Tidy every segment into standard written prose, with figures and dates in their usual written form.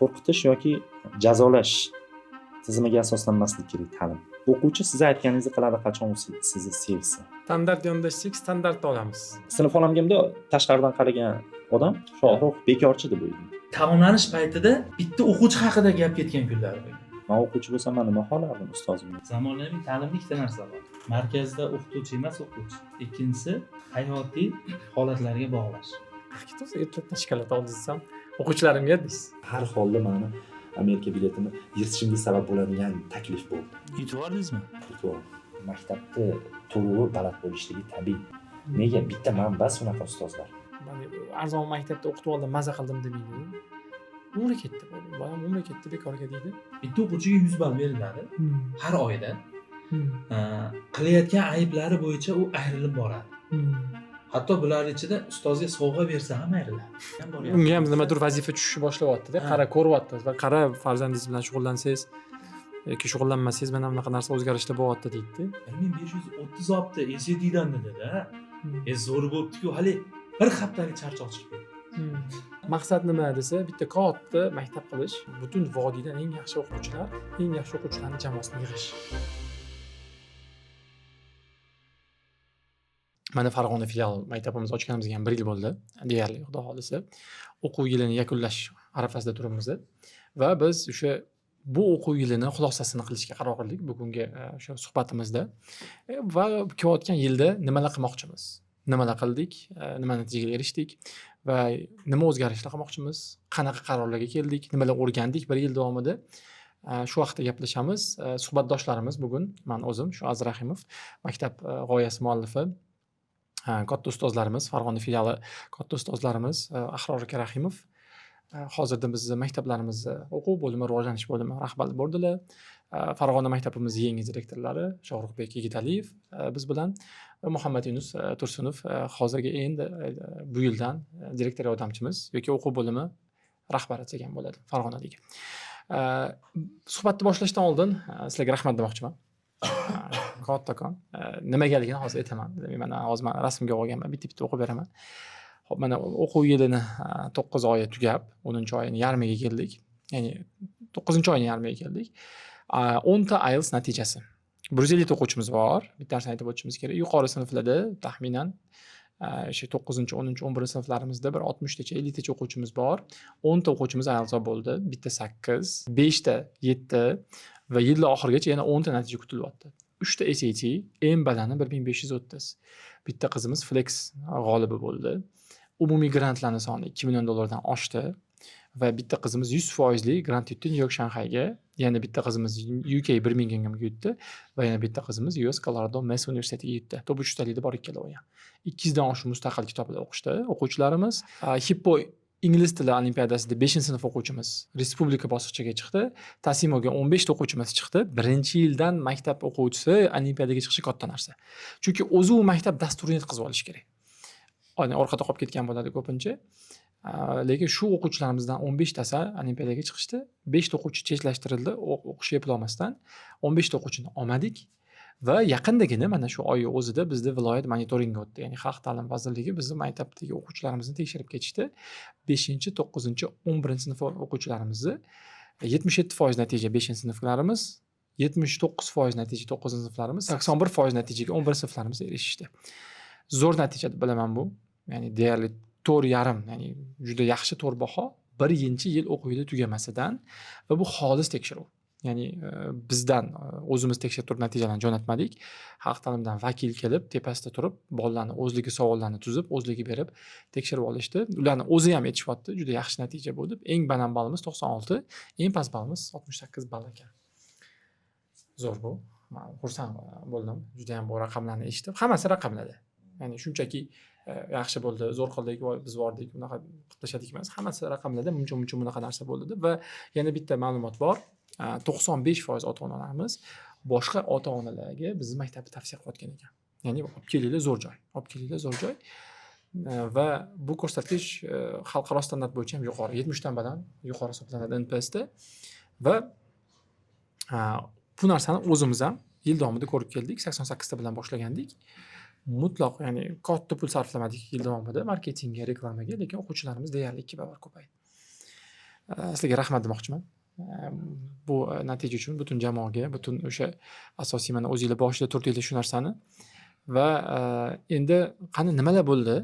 qo'rqitish yoki jazolash tizimiga asoslanmasligi kerak ta'lim. O'quvchi siz aytganingizni qiladi qachon u sizni sevsa. Standart yondashsak standartda olamiz. Sinf olamgamda tashqaridan qaragan odam shohruh bekorchi deb o'ylaydi. Tamomlanish paytida bitta o'quvchi haqida gap ketgan kunlar bo'lgan. Men o'quvchi bo'lsam men nima xohlardim ustozimga? Zamonaviy ta'limda ikkita narsa bor. Markazda o'qituvchi emas o'quvchi. Ikkinchisi hayotiy holatlarga bog'lash. To'g'ri, ertalab shikolat oldirsam o'quvchilarimga deysiz. Har holda meni Amerika biletini yirtishimga sabab bo'ladigan taklif bo'ldi. Yutib oldingizmi? Maktabda to'lovi baland bo'lishligi tabiiy. Nega bitta manba unaqa ustozlar? Mana arzon maktabda o'qitib oldim, maza qildim demaydi. Umri ketdi, bolam umri ketdi bekorga deydi. Bitta o'quvchiga 100 ball beriladi har oyda. Qilayotgan ayblari bo'yicha u ayrilib boradi. Hatto bular ichida ustozga sovg'a bersa ham ayriladi. Unga ham nimadir vazifa tushishni boshlayapti-da. Qara ko'ryapsiz va qara farzandingiz bilan shug'ullansangiz yoki shug'ullanmasangiz mana bunaqa narsa o'zgarishlar bo'lyapti deydi. 1530 olibdi, ECDdan dedi-da. Zo'r bo'libdi-ku, hali bir haftalik charchoq chiqdi. Maqsad nima desa, bitta katta maktab qilish, butun vodiydan eng yaxshi o'quvchilar, eng yaxshi o'quvchilarning jamoasini yig'ish. Mana Farg'ona filial maktabimizni ochganimizga ham 1 yil bo'ldi, deyarli xudo xolisa. O'quv yilini yakunlash arafasida turibmiz va biz o'sha bu o'quv yilini xulosasini qilishga qaror qildik bugungi o'sha suhbatimizda. Va kelayotgan yilda nimalar qilmoqchimiz? Nimalar qildik? Nima natijaga erishdik? Va nima o'zgarishlar qilmoqchimiz? Qanaqa qarorlarga keldik? Nimalar o'rgandik 1 yil davomida? Shu vaqtda gaplashamiz. Suhbatdoshlarimiz bugun men o'zim, shu Aziz Rahimov, maktab g'oyasi muallifi, katta ustozlarimiz, Farg'ona filiali katta ustozlarimiz Ahror aka Rahimov. Hozirda bizni maktablarimizni o'quv bo'limi, rivojlanish bo'limi rahbari bo'ldilar. Farg'ona maktabimizning yangi direktorlari Shohruxbek Yigitaliyev biz bilan va Muhammad Yunus Tursunov hozirgi endi bu yildan direktor yordamchimiz yoki o'quv bo'limi rahbari degan bo'ladi Farg'onadagi. Suhbatni boshlashdan oldin sizlarga rahmat demoqchiman. Kattakon. Nimagaligini hozir aytaman. Mana hozir men rasmga olganman, bitta o'qib beraman. Xo'p, mana o'quv yilini 9 oyi tugab, 10-oyning yarmiga keldik. Ya'ni 9-oyning yarmiga keldik. 10 ta IELTS natijasi. 150 o'quvchimiz bor. Bitta narsani aytib o'tishimiz kerak. Yuqori sinflarda taxminan o'sha 9, 10, 11 sinflarimizda bir 60 tacha, 50 tacha o'quvchimiz bor. 10 ta o'quvchimiz IELTS bo'ldi. Bitta 8, 5 ta 7 va yil oxirigacha yana 10 ta natija kutilyapti. 3 ta SAT, eng badani 1530. Bitta qizimiz Flex g'olibi bo'ldi. Umumiy grantlarning soni $2 million dan oshdi va bitta qizimiz 100% grant yutdi New York Shanghayga. Yana bitta qizimiz UK Birminghamga yutdi va yana bitta qizimiz US Colorado Mass universitetiga yutdi. To'p 3 talikda bor ikkalovi ham. 200 dan oshiq mustaqil kitobda o'qishdi o'quvchilarimiz. Hippo ingliz tili olimpiadasida 5-sinf o'quvchimiz respublika bosqichiga chiqdi. Tasimoga 15 ta o'quvchimiz chiqdi. Birinchi yildan maktab o'quvchisi olimpiadaga chiqishi katta narsa. Chunki o'zi u maktab dasturini yetkazib olish kerak. Oyna orqada qolib ketgan bo'ladi ko'pincha. Lekin shu o'quvchilarimizdan 15 tasi olimpiadaga chiqishdi. 5 ta o'quvchi chetlashtirildi o'qish eplolmasdan. 15 ta o'quvchini olmadik va yaqindagina mana shu oy o'zida bizda viloyat monitoringi o'tdi. Ya'ni Xalq ta'lim vazirligi bizni maktabdagi o'quvchilarimizni tekshirib ketishdi. 5, 9, 11 sinf o'quvchilarimizni 77% natija 5-sinflarimiz, 79% natija 9-sinflarimiz, 81% natijaga 11-sinflarimiz erishishdi. Zo'r natija deb bilaman bu. Ya'ni deyarli 4,5, ya'ni juda yaxshi 4 baho 1-yil o'quv yili tugamasidan va bu xolis tekshiruv. Ya'ni bizdan o'zimiz tekshirib turib natijalarni jo'natmadik. Xalq ta'limdan vakil kelib, tepasida turib, bolalarni o'zligi savollarni tuzib, o'zligi berib tekshirib olishdi. Ularning o'zi ham aytishyapti, juda yaxshi natija bo'ldi. Eng baland ballimiz 96, eng past ballimiz 68 ball ekan. Zo'r bu. Men xursand bo'ldim. Juda ham bu raqamlarni eshitib, hammasi raqamlarda. Ya'ni shunchaki yaxshi bo'ldi, zo'r qildik, biz bordik, bunaqa qilishdik emas. Hammasi raqamlarda muncha bunaqa narsa bo'ldi va yana bitta ma'lumot bor. 95% ota-onalarimiz boshqa ota-onalarga bizni maktabni tavsiya qilayotgan ekan. Ya'ni olib kelinglar zo'r joy. Olib kelinglar zo'r joy. Va bu ko'rsatkich xalqaro standart bo'yicha ham yuqori, 70 dan baland yuqori hisoblanadi NPSda va bu narsani o'zimiz ham yil davomida ko'rib keldik. 88 ta bilan boshlagandik. Mutlaq, ya'ni katta pul sarflamadik yil davomida marketingga, reklamaga, lekin o'quvchilarimiz deyarli 2 barobar ko'paydi. sizlarga rahmat demoqchiman. Bu natija uchun butun jamoaga, butun o'sha asosiy mana o'zinglar boshida turdinglar shu narsani va endi qani nimalar bo'ldi?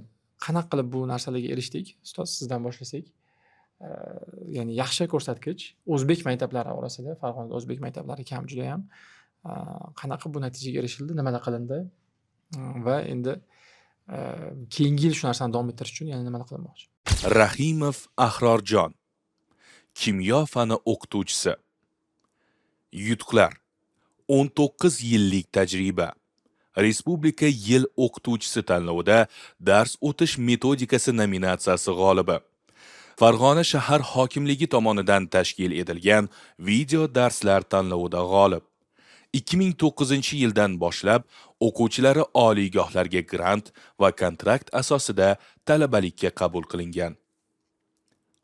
Qanaqa qilib bu narsalarga erishdik? Ustoz, sizdan boshlasak. Ya'ni yaxshi ko'rsatkich o'zbek maktablari orasida, Farg'onada o'zbek maktablari kam juda ham. Qanaqa bu natijaga erishildi? Nimalar qilindi? Va endi keyingi yil shu narsani davom ettirish uchun yana nimalar qilinmoqchi? Rahimov Ahrorjon, kimyo fani o'qituvchisi. Yutuqlar: 19 yillik tajriba. Respublika yil o'qituvchisi tanlovida dars o'tish metodikasi nominatsiyasi g'olibi. Farg'ona shahar hokimligi tomonidan tashkil etilgan video darslar tanlovida g'olib. 2009-yildan boshlab o'quvchilari oliygohlarga grant va kontrakt asosida talabalikka qabul qilingan.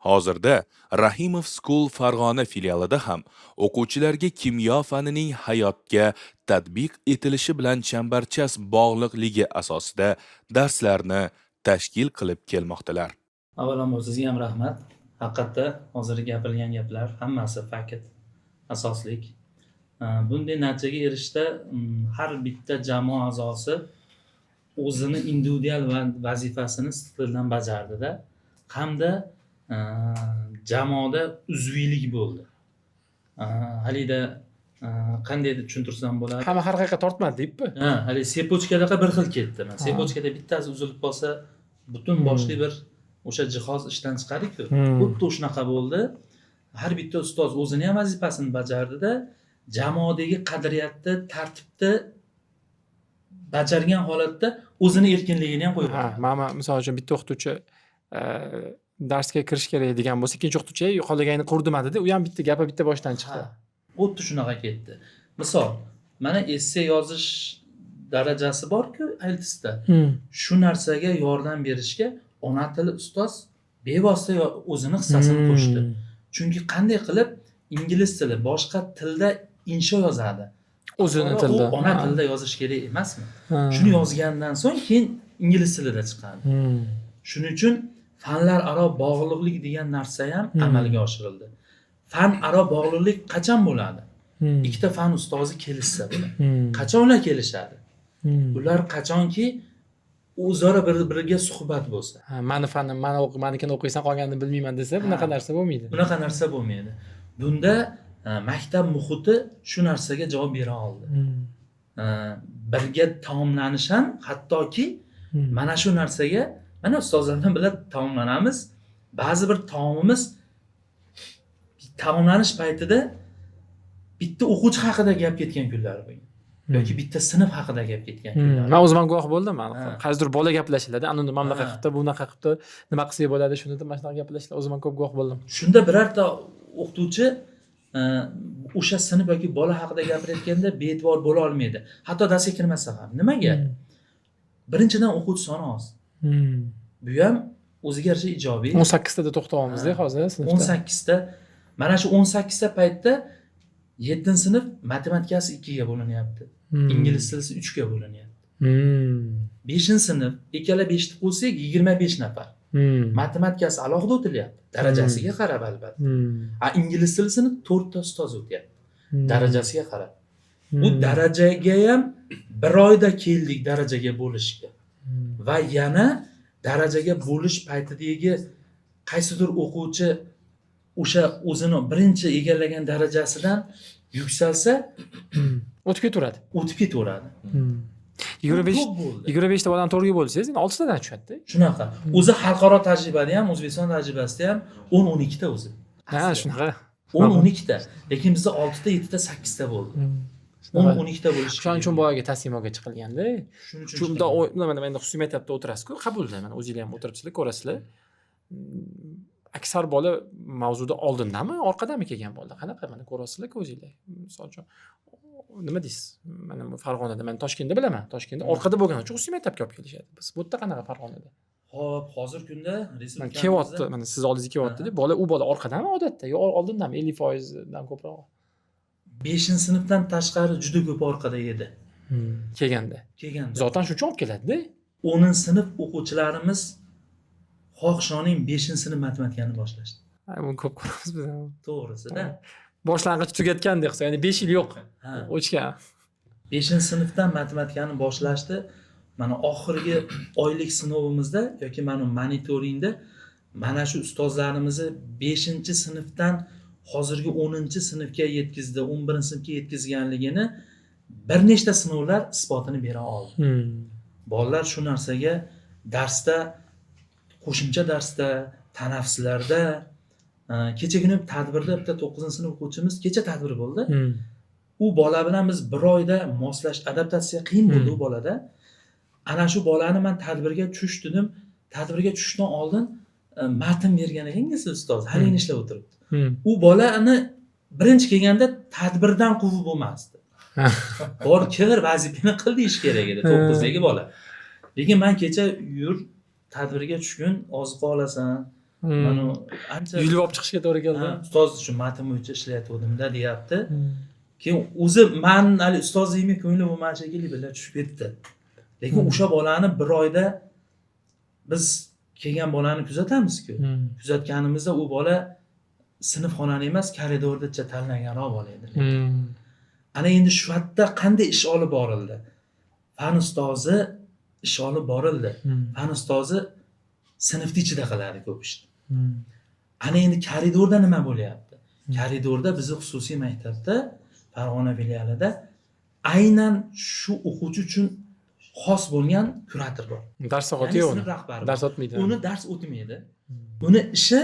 Hozirda Rahimov School Farg'ona filialida ham o'quvchilarga kimyo fanining hayotga tatbiq etilishi bilan chambarchas bog'liqligi asosida darslarni tashkil qilib kelmoqdalar. Avvalambor sizga ham rahmat. Haqiqatda hozir gapirilgan gaplar hammasi fakt, asoslik. Bunday natijaga erishishda har bitta jamoa a'zosi o'zini individual vazifasini sidqidildan bajardida, hamda jamoada uzviylik bo'ldi. Halida qanday deb tushuntirsam bo'ladi? Hamma har qayerga tortmadi debmi? Hali sepochkadaqa bir xil ketdi. Sepochkada bittasi uzilib qolsa, butun boshli bir o'sha jihoz ishdan chiqadi-ku. Xuddi shunaqa bo'ldi. Har bitta ustoz o'zini ham vazifasini bajardida, jamoadagi qadriyatni, tartibni bajargan holatda o'zini erkinligini ham qo'yib qo'ydi. Mana misol uchun bitta o'qituvchi darsga kirish kerak degan bo'lsa, ikkinchi o'qituvchi qolganini qurdima dedi, u ham bitta gapi bitta boshdan chiqdi. Xuddi shunaqa ketdi. Misol, mana esse yozish darajasi bor-ku IELTSda. Shu narsaga yordam berishga ona tili ustoz bevosita o'zini hissasini qo'shdi. Chunki qanday qilib ingliz tili, boshqa tilda insho yozadi. O'zini tilda. Ona tilida yozish kerak emasmi? Shuni yozgandan so'ng keyin ingliz tilida chiqadi. Shuning uchun fanlar aro bog'liqlik degan narsa ham amalga oshirildi. Fan aro bog'liqlik qachon bo'ladi? Ikkita fan ustozi kelishsa bo'ladi. Qachon ular kelishadi? Ular qachonki o'zaro bir-biriga suhbat bo'lsa. Mani fanim, menikini o'qiysan, qolganini bilmayman desa, bunaqa narsa bo'lmaydi. Bunaqa narsa bo'lmaydi. Bunda maktab muhiti shu narsaga javob bera oldi. Birga taomlanish ham hattoki mana shu narsaga, mana ustozlardan bilan taomlanamiz. Ba'zi bir taomimiz taomlanish paytida bitta o'quvchi haqida gap ketgan kunlar bo'lgan. Yoki bitta sinf haqida gap ketgan kunlar. Men o'zim guvoh bo'ldim. Qaysidir bola gaplashiladi, ana unda mamlakat qilibdi, bunaqa qilibdi, nima qilsak bo'ladi, shuni deb mana shunaqa gaplashishlar, o'zim ko'p guvoh bo'ldim. Shunda birorta o'qituvchi o'sha sinf yoki bola haqida gapirayotganda be'tibor bo'la olmaydi. Hatto darsga kirmasa ham. Nimaga? Birinchidan o'quvchi soni oz. Bu ham o'ziga yarasha ijobiy. 18 tada to'xtayapmiz-da hozir sinfda. 18 ta. Mana shu 18 ta paytda 7-sinf matematikasi 2 ga bo'linyapti. Ingliz tili 3 ga bo'linyapti. 5-sinf ikkala 5 ni qo'ysak 25 nafar. Matematikasi alohida o'tilyapti. Darajasiga qarab albatta. Ingliz tilisini 4 ta ustoz o'tyapti. Darajasiga qarab. Bu darajaga ham bir oyda keldik darajaga bo'lishga. Va yana darajaga bo'lish paytidagi qaysidir o'quvchi o'sha o'zini birinchi egallagan darajasidan yuksalsa, o'tib ketaveradi. 25 ta odam to'g'riga bo'lsangiz, 6 tadan tushadi-da. Shunaqa. O'zi xalqaro tajribada ham, O'zbekiston tajribasida ham 10-12 ta o'zi. Shunaqa. 10-12 ta. Lekin bizda 6 ta, 7 ta, 8 ta bo'ldi. 10-12 ta bo'lishi. Shuning uchun boyaga taslimaga chiqilganda. Shuning uchun shunda mana xususiy maktabda o'tirasiz-ku, qabulda mana o'zingizlar ham o'tiribsizlar, ko'rasizlar. Aksar bola mavzuda oldindami, orqadami kelgan bolalar? Qanaqa mana ko'rasizlar-ku o'zingizlar. Misol uchun nima deysiz? Mana Farg'onada, men Toshkentda bilaman. Toshkentda orqada bo'lgani uchun xususiy maktabga olib kelishadi. Biz bu yerda qanaqa Farg'onada? Hop, hozir kunda respublikamizda kelyapti, mana siz oldingizga kelyapti deb, u bola orqadami odatda yo oldindami 50% dan ko'proq? 5-sinfdan tashqari juda ko'p orqada edi. Kelganda. Zotan shu uchun olib keladi-da. 10-sinf o'quvchilarimiz xohishoning 5-sinf matematikani boshlashdi. Buni ko'p ko'ramiz biz. to'g'risida. Boshlang'ich tugatgandek hisob, ya'ni 5 yil yo'q Ha. o'chgan. 5-sinfdan matematikani boshlashdi. Mana oxirgi oylik sinovimizda yoki mana monitoringda mana shu ustozlarimizni 5-sinfdan hozirgi 10-sinfga yetkazdi, 11-sinfga yetkazganligini bir nechta sinovlar isbotini bera oldi. Bolalar shu narsaga darsda, qo'shimcha darsda, tanaffuslarda, kechagina tadbirda bitta 9-sinf o'quvchimiz kecha tadbir bo'ldi. U bola bilan biz bir oyda moslash, adaptatsiya qiyin bo'ldi u bolada. Ana shu bolani men tadbirga tushish dedim. Tadbirga tushishdan oldin matn bergan ekansiz ustoz, halini ishlab o'tiribdi. U bolani birinchi kelganda tadbirdan quvib bo'lmasdi. Bor kir vazifani qil deyish kerak edi 9dagi bola. Lekin men kecha yur tadbirga tushgun, oziq olasan. Mana ancha Yulib olib chiqishga to'g'ri keldi. ustoz shu matn bo'yicha ishlayotgandim-da deyapti. Keyin o'zi men hali ustozligimga ko'ngli bo'lmadi shekilli bilan tushib ketdi. Lekin o'sha bolani bir oyda biz kelgan bolani kuzatamiz-ku. Kuzatganimizda u bola sinf xonani emas, koridordacha tanlaganroq bola edi. Ana endi shu vaqtda qanday ish olib borildi? Fan ustozi ish olib borildi. Fan ustozi sinfning ichida qiladi ko'p ishni. Ana endi koridorda nima bo'lyapti? Koridorda bizning xususiy maktabda, Farg'ona filialida aynan shu o'quvchi uchun xos bo'lgan kurator bor. Dars soati yo'q. Sinf rahbari. Dars o'tmaydi. Uni dars o'tmaydi. Uni ishi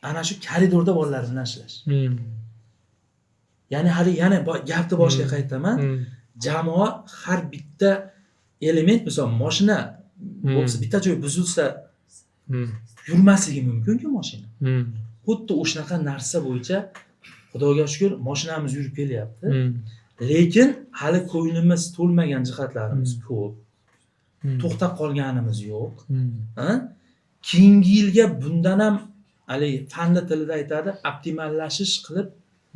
ana shu koridorda bolalar bilan ishlash. Ya'ni hali yana gapni boshiga qaytaman. Jamoa har bitta element, misol mashina bo'lsa, bitta joy buzilsa yurmasligi mumkin-ku mashina. Xuddi o'shanaqa narsa bo'yicha Xudoga shukr mashinamiz yurib kelyapti. Lekin hali ko'nglimiz to'lmagan jihatlarimiz ko'p. To'xtab qolganimiz yo'q. Keyingi yilga bundan ham hali fanni tilida aytadi, optimallashish qilib,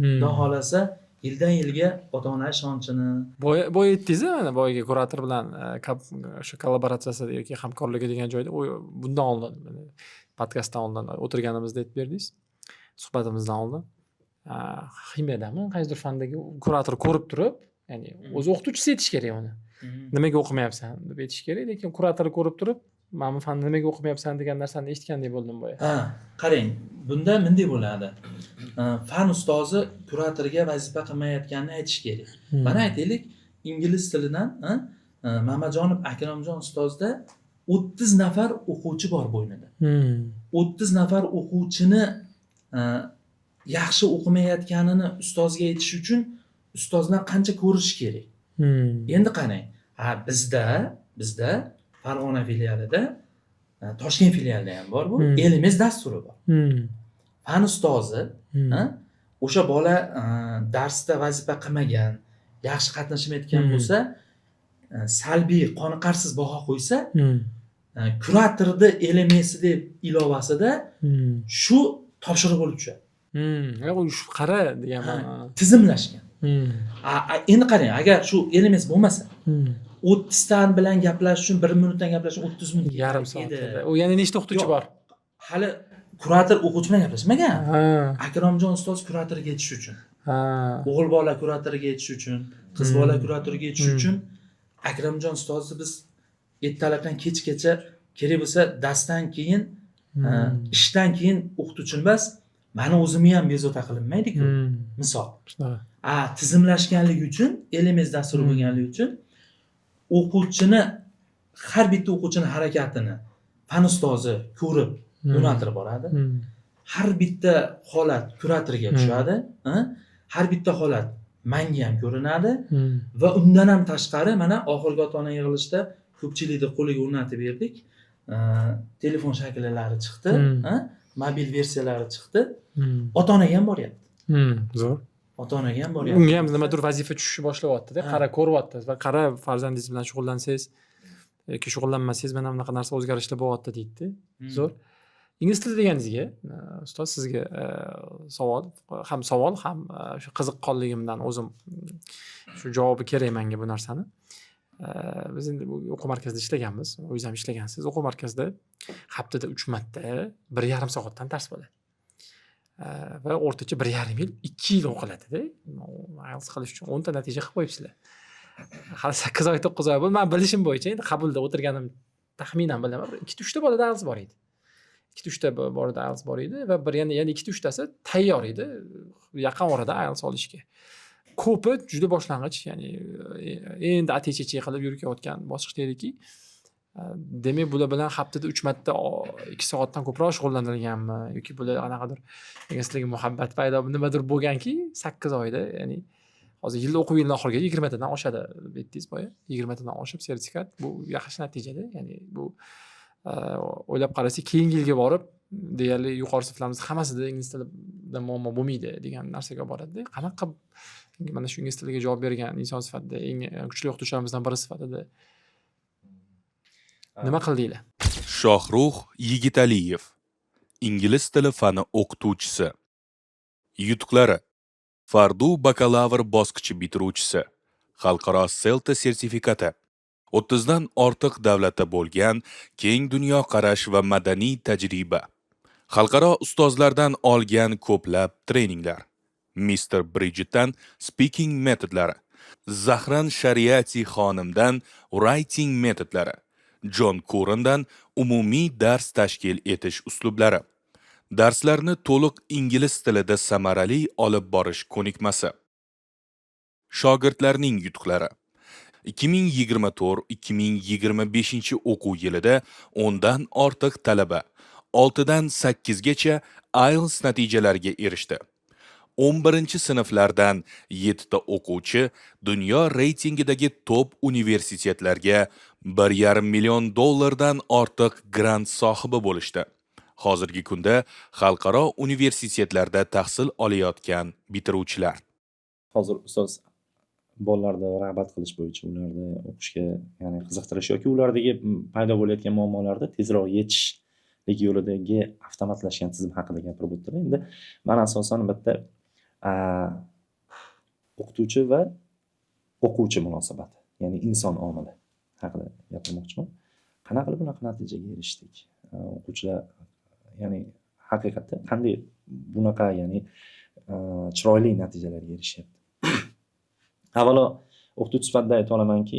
xudo xolasa yildan yilga ota-ona ishonchini Boya aytdingiz mana boyaga kurator bilan o'sha kollaboratsiyasida yoki hamkorligi degan joyda bundan oldin podkastdan oldin o'tirganimizda aytib berdingiz. Suhbatimizdan oldin. Ximiyadami, qaysidir fandagi kurator ko'rib turib, ya'ni o'zi o'qituvchisi aytish kerak uni. Nimaga o'qimayapsan deb aytish kerak, lekin kurator ko'rib turib, "Mana bu fanni nimaga o'qimayapsan" degan narsani eshitgandek bo'ldim boya. Qarang, bunda bunday bo'ladi. Fan ustozi kuratorga vazifa qilmayotganini aytish kerak. Mana aytaylik, ingliz tilidan Mamajonov Akramjon ustozda 30 nafar o'quvchi bor bo'ynida. 30 nafar o'quvchini yaxshi o'qimayotganini ustozga aytish uchun ustozdan qancha ko'rish kerak? Endi qarang, bizda Farg'ona filialida, Toshkent filialida ham bor bu, elimiz dasturi bor. Fan ustozi, o'sha bola darsda vazifa qilmagan, yaxshi qatnashmayotgan bo'lsa, salbiy, qoniqarsiz baho qo'ysa, kuratorni elementi deb ilovasida shu topshiriq bo'lib tushadi. Shu qara degan ma'no. Tizimlashgan. Endi qarang, agar shu element bo'lmasa, 30 tan bilan gaplashish uchun 1 minutdan gaplashish uchun 30 minut yarim soat. U yana nechta o'qituvchi bor? Hali kurator o'quvchi bilan gaplashmagan. Akromjon ustoz kuratorga yetish uchun. O'g'il bola kuratorga yetish uchun, qiz bola kuratorga yetish uchun Akramjon ustozni biz ertalabdan kechgacha kerak bo'lsa darsdan keyin, ishdan keyin o'qituvchini emas, meni o'zimni ham bezovta qilinmaydi-ku. Misol. Tizimlashganligi uchun, element dasturi bo'lganligi uchun o'quvchini, har bitta o'quvchini harakatini fan ustozi ko'rib, yo'naltirib boradi. Har bitta holat kuratorga tushadi, har bitta holat menga ham ko'rinadi va undan ham tashqari mana oxirgi ota-ona yig'ilishida ko'pchilikni qo'liga o'rnatib berdik. Telefon shakllari chiqdi, mobil versiyalari chiqdi. Ota-onaga ham boryapti. Zo'r. Ota-onaga ham boryapti. Unga ham nimadir vazifa tushishni boshlayapti-da. Qara ko'ryapsiz va qara farzandingiz bilan shug'ullansangiz yoki shug'ullanmasangiz mana bunaqa narsa o'zgarishlar bo'lyapti deydi. Zo'r. Ingliz tili deganingizga, ustoz sizga savol ham shu qiziqqonligimdan o'zim shu javobi kerak menga bu narsani. Biz endi o'quv markazida ishlaganmiz, o'zingiz ham ishlagansiz. O'quv markazida haftada 3 marta 1,5 soatdan dars bo'ladi. va o'rtacha 1,5 yil 2 yil o'qiladida. IELTS qilish uchun 10 ta natija qilib qo'yibsizlar. Hali 8 oy 9 oy bo'ldi. Men bilishim bo'yicha endi qabulda o'tirganim taxminan bilaman. 2-3 ta bolada IELTS bor edi. 2-3 ta borida IELTS bor edi va yana 2-3 tasi tayyor edi yaqin orada IELTS olishga. Ko'pi juda boshlang'ich, ya'ni endi ATCH qilib yurayotgan bosqichda ediki, demak bular bilan haftada 3 marta 2 soatdan ko'proq shug'ullanilganmi yoki bular qanaqadir sizlarga muhabbat paydo nimadir bo'lganki 8 oyda, ya'ni hozir yil o'quv yilining oxiriga 20 tadan oshadi bitdingiz boya 20 tadan oshib sertifikat, bu yaxshi natijada. Ya'ni bu o'ylab qarasak keyingi yilga borib deyarli yuqori sinflarimiz hammasida ingliz tilida muammo bo'lmaydi degan narsaga boradi. Qanaqa mana shu ingliz tiliga javob bergan inson sifatida eng kuchli o'qituvchilarimizdan biri sifatida nima qildinglar? Shohrux Yigitaliyev, ingliz tili fani o'qituvchisi. Yutuqlari: Fardu bakalavr bosqichi bitiruvchisi, xalqaro CELTA sertifikati, 30 dan ortiq davlatda bo'lgan keng dunyoqarash va madaniy tajriba, xalqaro ustozlardan olgan ko'plab treninglar, Mr. Bridgetdan speaking metodlari, Zahran Shariati xonimdan writing metodlari, Jon Kurindan umumiy dars tashkil etish uslublari, darslarni to'liq ingliz tilida samarali olib borish ko'nikmasi. Shogirdlarning yutuqlari: 2024-2025 o'quv yilida 10 dan ortiq talaba 6 dan 8 gacha IELTS natijalariga erishdi. 11-sinflardan 7 ta o'quvchi dunyo reytingidagi top universitetlarga $1,5 million ortiq grant sohibi bo'lishdi. Hozirgi kunda xalqaro universitetlarda tahsil olayotgan bitiruvchilar. Hozir ustoz bolalarni rag'bat qilish bo'yicha ularni o'qishga, ya'ni qiziqtirish yoki ulardagi paydo bo'layotgan muammolarni tezroq yechishlik yo'lidagi avtomatlashgan tizim haqida gapirib o'tdim. Endi men asosan bitta o'qituvchi va o'quvchi munosabati, ya'ni inson omili haqida gapirmoqchiman. Qanaqa qilib bunaqa natijaga erishdik? O'quvchilar ya'ni haqiqatda qanday bunaqa ya'ni chiroyli natijalarga erishyapti? Avvalo o'qituvchi sifatida ayta olamanki,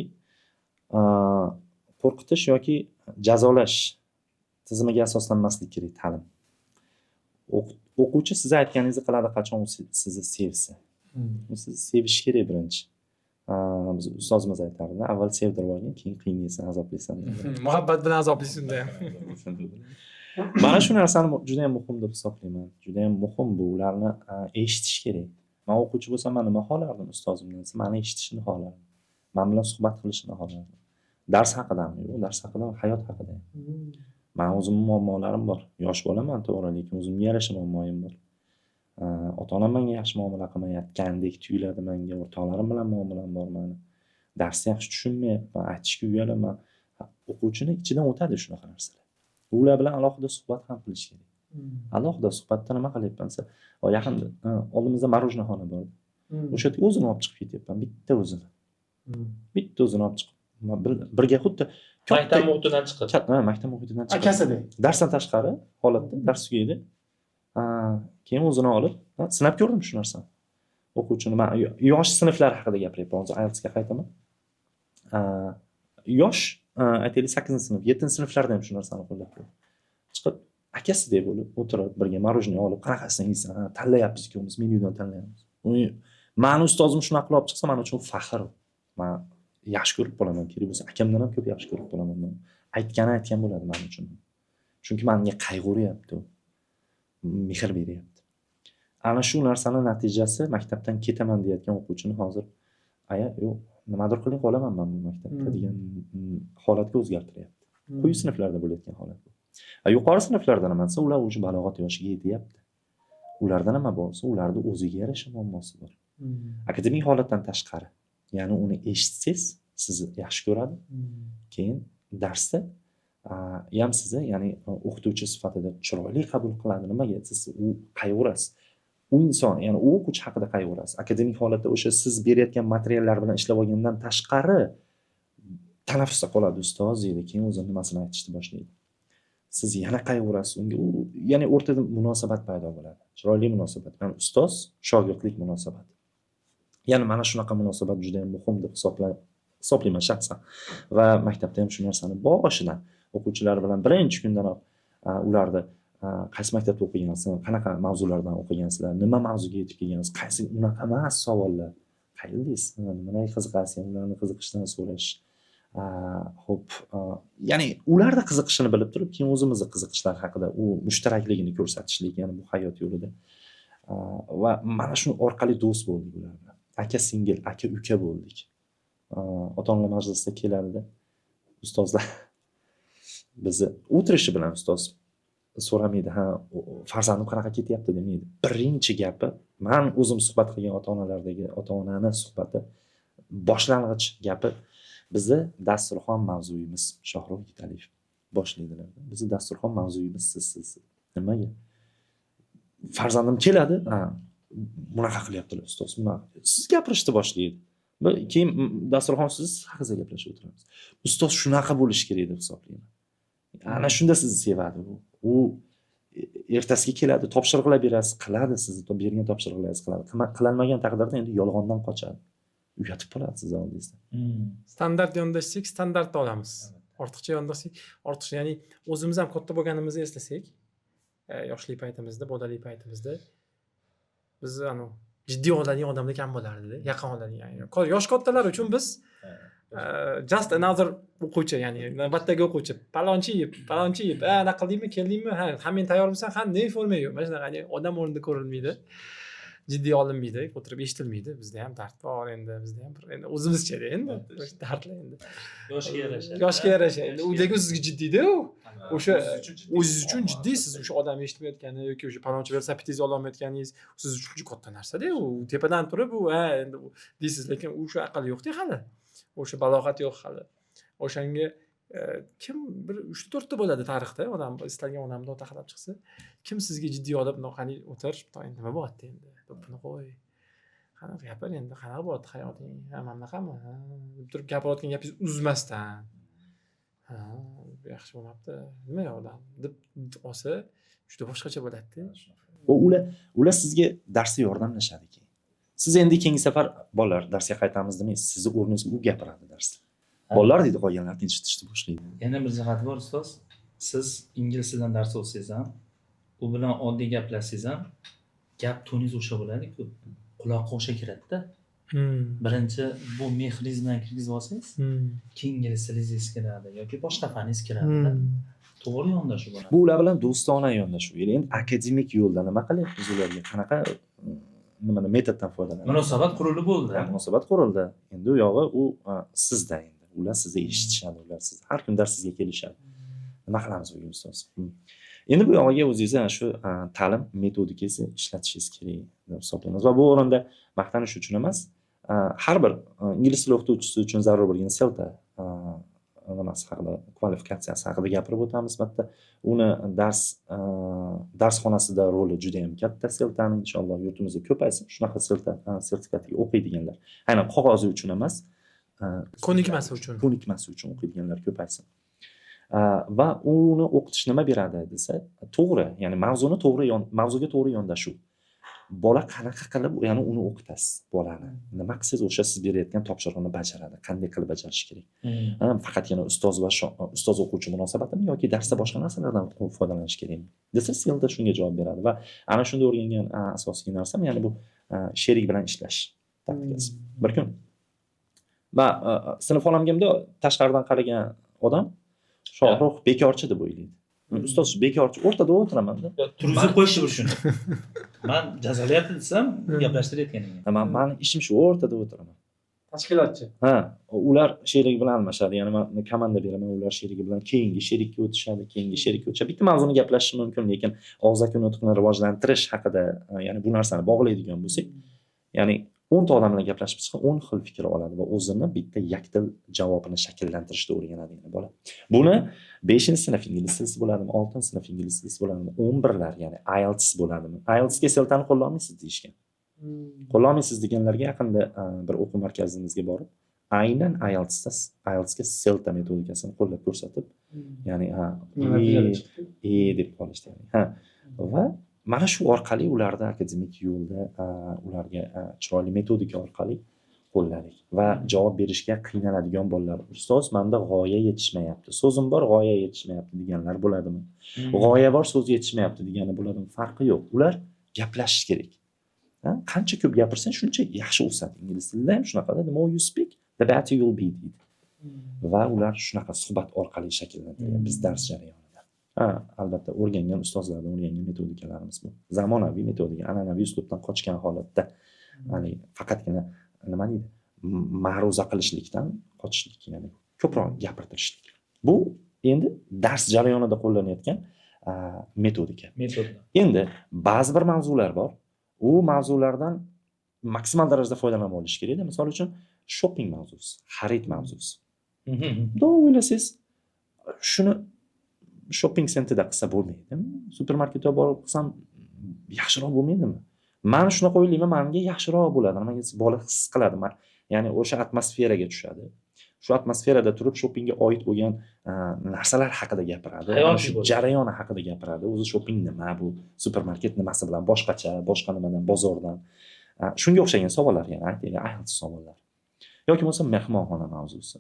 qo'rqitish yoki jazolash tizimiga asoslanmaslik kerak ta'lim. O'quvchi siz aytganingizni qiladi qachon u sizni sevsa. Siz sevish kerak birinchi. Biz ustozimiz aytardi, avval sevdirib olgin, keyin qiynaysan, azoblaysan. Muhabbat bilan azoblaysan-da. Mana shu narsani juda ham muhim deb hisoblayman. Juda ham muhim bu, ularni eshitish kerak. Men o'quvchi bo'lsam, men nima xohlardim ustozimdan? Meni eshitishini xohlardim. Men bilan suhbat qilishini xohlardim. Dars haqidami? Yo'q, dars haqida, hayot haqida. Men o'zimning muammolarim bor. Yosh bolaman to'g'ri, lekin o'zimga yarasha muammoim bor. Ota-onam menga yaxshi muomala qilmayotgandek tuyuladi menga, o'rtoqlarim bilan muomalam bor meni. Darsni yaxshi tushunmayapman, aytishga uyalaman. O'quvchini ichidan o'tadi shunaqa narsalar. Ular bilan alohida suhbat ham qilish kerak. Alohida suhbatda nima qilyapman desa, yaqinda oldimizda marojnaxona bor. O'sha yerga o'zini olib chiqib ketyapman, bitta o'zini. Bitta o'zini olib chiqib, birga xuddi maktab muhitidan chiqib. Maktab muhitidan chiqib. Akasida. Darsdan tashqari holatda, dars tugaydi. Keyin o'zini olib, sinab ko'rdim shu narsani. O'quvchini, men yosh sinflar haqida gapiryapman, hozir IELTSga qaytaman. Yosh, aytaylik 8-sinf, 7-sinflarda ham shu narsani qo'llab ko'rdim. Chiqib akasidek bo'lib o'tirib, birga marojniy olib, qanaqasini yeysan? Tanlayapmiz ikkovimiz, menyudan tanlayapmiz. Meni ustozim shunaqa qilib chiqsa, men uchun faxr. Men yaxshi ko'rib qolaman, kerak bo'lsa akamdan ham ko'p yaxshi ko'rib qolaman. Aytgan bo'ladi men uchun. Chunki menga qayg'uryapti u. Mehr beryapti. Ana shu narsani natijasi maktabdan ketaman deyotgan o'quvchini hozir yo'q, nimadir qiling qolaman men bu maktabda degan holatga o'zgartiryapti. Quyi sinflarda bo'layotgan holat bu. Yuqori sinflarda nima desa, ular o'sha balog'at yoshiga yetyapti. Ularda nima bo'lsa, ularda o'ziga yarasha muammosi bor. Akademik holatdan tashqari, ya'ni uni eshitsangiz, sizni yaxshi ko'radi. Keyin darsda ham sizni, ya'ni o'qituvchi sifatida chiroyli qabul qiladi. Nimaga? Siz u qayg'urasiz. U inson, ya'ni u o'quvchi haqida qayg'urasiz. Akademik holatda o'sha siz berayotgan materiallar bilan ishlab olgandan tashqari tanaffusda qoladi ustoz deydi, keyin o'zi nimasini aytishni boshlaydi. siz yana qayg'urasiz unga, u ya'ni o'rtada munosabat paydo bo'ladi, chiroyli munosabat, ya'ni ustoz shogirdlik munosabati. Ya'ni mana shunaqa munosabat juda ham muhim deb hisoblayman shaxsan. Va maktabda ham shu narsani boshidan o'quvchilar bilan birinchi kundanoq ularni qaysi maktabda o'qigansiz, qanaqa mavzulardan o'qigansizlar, nima mavzuga yetib kelgansiz, qaysi unaqa emas savollar, qayerdasiz, nimaga qiziqasiz, ularni qiziqishidan so'rash. Xo'p, ya'ni ularda qiziqishini bilib turib, keyin o'zimizni qiziqishlar haqida u mushtarakligini ko'rsatishlik, ya'ni bu hayot yo'lida. Va mana shu orqali do'st bo'ldik ular bilan. Aka singil, aka uka bo'ldik. Ota-onalar majlisida kelardi ustozlar. Bizni o'tirishi bilan ustoz so'ramaydi, ha, farzandim qanaqa ketyapti demaydi. Birinchi gapi, men o'zim suhbat qilgan ota-onalardagi ota-onani suhbati, boshlang'ich gapi, bizni dasturxon mavzuyimiz Shohrux Yigitaliyev boshlaydilar. Bizni dasturxon mavzuyimiz siz. Nimaga? Farzandim keladi, ha, bunaqa qilyaptilar ustoz, bunaqa. Siz gapirishni boshlaydi. Keyin dasturxon siz haqingizda gaplashib o'tiramiz. Ustoz shunaqa bo'lishi kerak deb hisoblayman. Ana shunda sizni sevadi u. U ertasiga keladi, topshiriqlar berasiz, qiladi, sizni bergan topshiriqlaringizni qiladi. Qilolmagan taqdirda endi yolg'ondan qochadi. Uyatib qoladi siz oldingizda. Standart yondashsak, standartda olamiz. Ortiqcha yondashsak, ortiqcha, ya'ni o'zimiz ham katta bo'lganimizni eslasak, yoshlik paytimizda, bolalik paytimizda biz jiddiy oladigan odamlar kam bo'lardi, yaqin oladigan. Yosh kattalar uchun biz just another o'quvchi, ya'ni navbatdagi o'quvchi. Palonchi yeb, ana qildingmi, keldingmi? Ha, men tayyormisan? Ha, ne forma yo'q. Mana shunaqa odam o'rnida ko'rilmaydi. Jiddiy olinmaydi, o'tirib eshitilmaydi. Bizda ham dard bor endi, bizda ham endi o'zimizcha endi dardlar endi. Yoshga yarasha. Endi u lekin sizga jiddiyda u. O'sha o'zingiz uchun jiddiy, siz o'sha odam eshitmayotgani yoki o'sha palonchi velosipedingizni ololmayotganingiz siz uchun juda katta narsa-da u. Tepadan turib u endi deysiz, lekin o'sha aql yo'q-da hali. O'sha balog'at yo'q hali. O'shanga kim bir 3-4 ta bo'ladi tarixda, odam istalgan odamni o'taqalab chiqsa, kim sizga jiddiy olib qani o'tir, nima bo'lyapti endi? Buni qo'y. Qanaqa gapir endi, qanaqa bo'lyapti hayoting? Ha, mana bunaqami? Deb turib gapirayotgan gapingizni uzmasdan. Ha, yaxshi bo'lmabdi. Nima odam deb olsa, juda boshqacha bo'ladi-da. Ular sizga darsda yordamlashadi keyin. Siz endi keyingi safar bolalar darsga qaytamiz demaysiz, sizni o'rningizga u gapiradi darsda. Bolalar deydi, qolganlar tinchitishni boshlaydi. Yana bir jihati bor ustoz. Siz ingliz tilidan dars o'tsangiz ham, u bilan oddiy gaplashsangiz ham, gap toningiz o'sha bo'ladi-ku. Quloqqa o'sha kiradi-da. Birinchi bu mehringiz bilan kirgizib olsangiz, keyin ingliz tilingiz kiradi yoki boshqa faningiz kiradi. To'g'ri yondashuv bo'ladi. Bu ular bilan do'stona yondashuv. Endi akademik yo'lda nima qilyapmiz ularga? Qanaqa metoddan foydalanamiz? Munosabat qurilib bo'ldi. Munosabat qurildi. Endi u yog'i u sizda endi. Ular sizni eshitishadi, ular siz har kun darsingizga kelishadi. Nima qilamiz bugun ustoz? Endi bu yog'iga o'zingiz shu ta'lim metodikangizni ishlatishingiz kerak deb hisoblaymiz. Va bu o'rinda maqtanish uchun emas, har bir ingliz tili o'qituvchisi uchun zarur bo'lgan CELTA nimasi haqida, kvalifikatsiyasi haqida gapirib o'tamiz. Albatta, uni darsxonasida roli juda ham katta CELTAning, inshaalloh yurtimizda ko'paysin. Shunaqa CELTA sertifikatiga o'qiydiganlar, aynan qog'ozi uchun emas, ko'nikmasi uchun o'qiydiganlar ko'paysin. Va uni o'qitish nima beradi desa, to'g'ri, ya'ni mavzuga to'g'ri yondashuv. Bola qanaqa qilib, ya'ni uni o'qitasiz bolani. Nima qilsangiz o'sha siz berayotgan topshiriqni bajaradi, qanday qilib bajarish kerak. Faqatgina ustoz o'quvchi munosabatimi yoki darsda boshqa narsalardan foydalanish kerakmi desa, CELTA shunga javob beradi. Va ana shunda o'rgangan asosiy narsam, ya'ni bu sherik bilan ishlash taktikasi. Bir kun va sinf olamgamda tashqaridan qaragan odam Shohrux bekorchi deb o'ylaydi. Ustoz bekorchi, o'rtada o'tiraman-da. Turg'izib qo'yishni bir shuni. Men jazolayapti desam, gaplashtirayotganim. Meni ishim shu, o'rtada o'tiraman. Tashkilotchi. Ha, ular sherik bilan almashadi. Ya'ni men komanda beraman, ular sherigi bilan keyingi sherikka o'tishadi, Bitta mavzuni gaplashish mumkin, lekin og'zaki nutqni rivojlantirish haqida, ya'ni bu narsani bog'laydigan bo'lsak, ya'ni 10 ta odam bilan gaplashib chiqsa 10 xil fikr oladi va o'zini bitta yakdil javobini shakllantirishga o'rganadi bola. Buni 5-sinf ingliz tilisi bo'ladimi, 6-sinf ingliz tilisi bo'ladimi, 11lar, ya'ni IELTS bo'ladimi? IELTSga CELTAni qo'llayolmaysiz deyishgan. Qo'llayolmaysiz deganlarga yaqinda bir o'quv markazimizga borib, aynan IELTSga SELTA metodikasini qo'llab ko'rsatib, ya'ni natijalar chiqdi. deb qolishdi. Ha. Va mana shu orqali ularda akademik yo'lda ularga chiroyli metodika orqali qo'lladik va javob berishga qiynaladigan bolalar, ustoz menda g'oya yetishmayapti, so'zim bor g'oya yetishmayapti deganlar bo'ladimi? G'oya bor so'z yetishmayapti degani bo'ladimi? Farqi yo'q. Ular gaplashish kerak. Qancha ko'p gapirsang shuncha yaxshi o'sadi. Ingliz tilida ham shunaqada, the more you speak the better you'll be deydi. Va ular shunaqa suhbat orqali shakllantirilgan biz dars jarayonida. Albatta o'rgangan ustozlardan o'rgangan metodikalarimiz bu. Zamonaviy metodika, an'anaviy uslubdan qochgan holatda, ya'ni faqatgina nima deydi? Ma'ruza qilishlikdan qochishlik, ya'ni ko'proq gapirtirishlik. Bu endi dars jarayonida qo'llanayotgan metodika. Endi ba'zi bir mavzular bor. U mavzulardan maksimal darajada foydalanib olish kerak. Misol uchun shopping mavzusi, xarid mavzusi. Xudo o'ylasangiz, shuni shopping sentrda qilsa bo'lmaydimi? Supermarketga borib qilsam yaxshiroq bo'lmaydimi? Men shunaqa o'ylayman, menga yaxshiroq bo'ladi. Nimaga bola his qiladi, ya'ni o'sha atmosferaga tushadi. Shu atmosferada turib shoppingga oid bo'lgan narsalar haqida gapiradi. Shu jarayoni haqida gapiradi. O'zi shopping nima, bu supermarket nimasi bilan boshqacha, boshqa nimadan, bozordan. Shunga o'xshagan savollar, ya'ni aytaylik, IELTS savollar. Yoki bo'lsa mehmonxona mavzusi.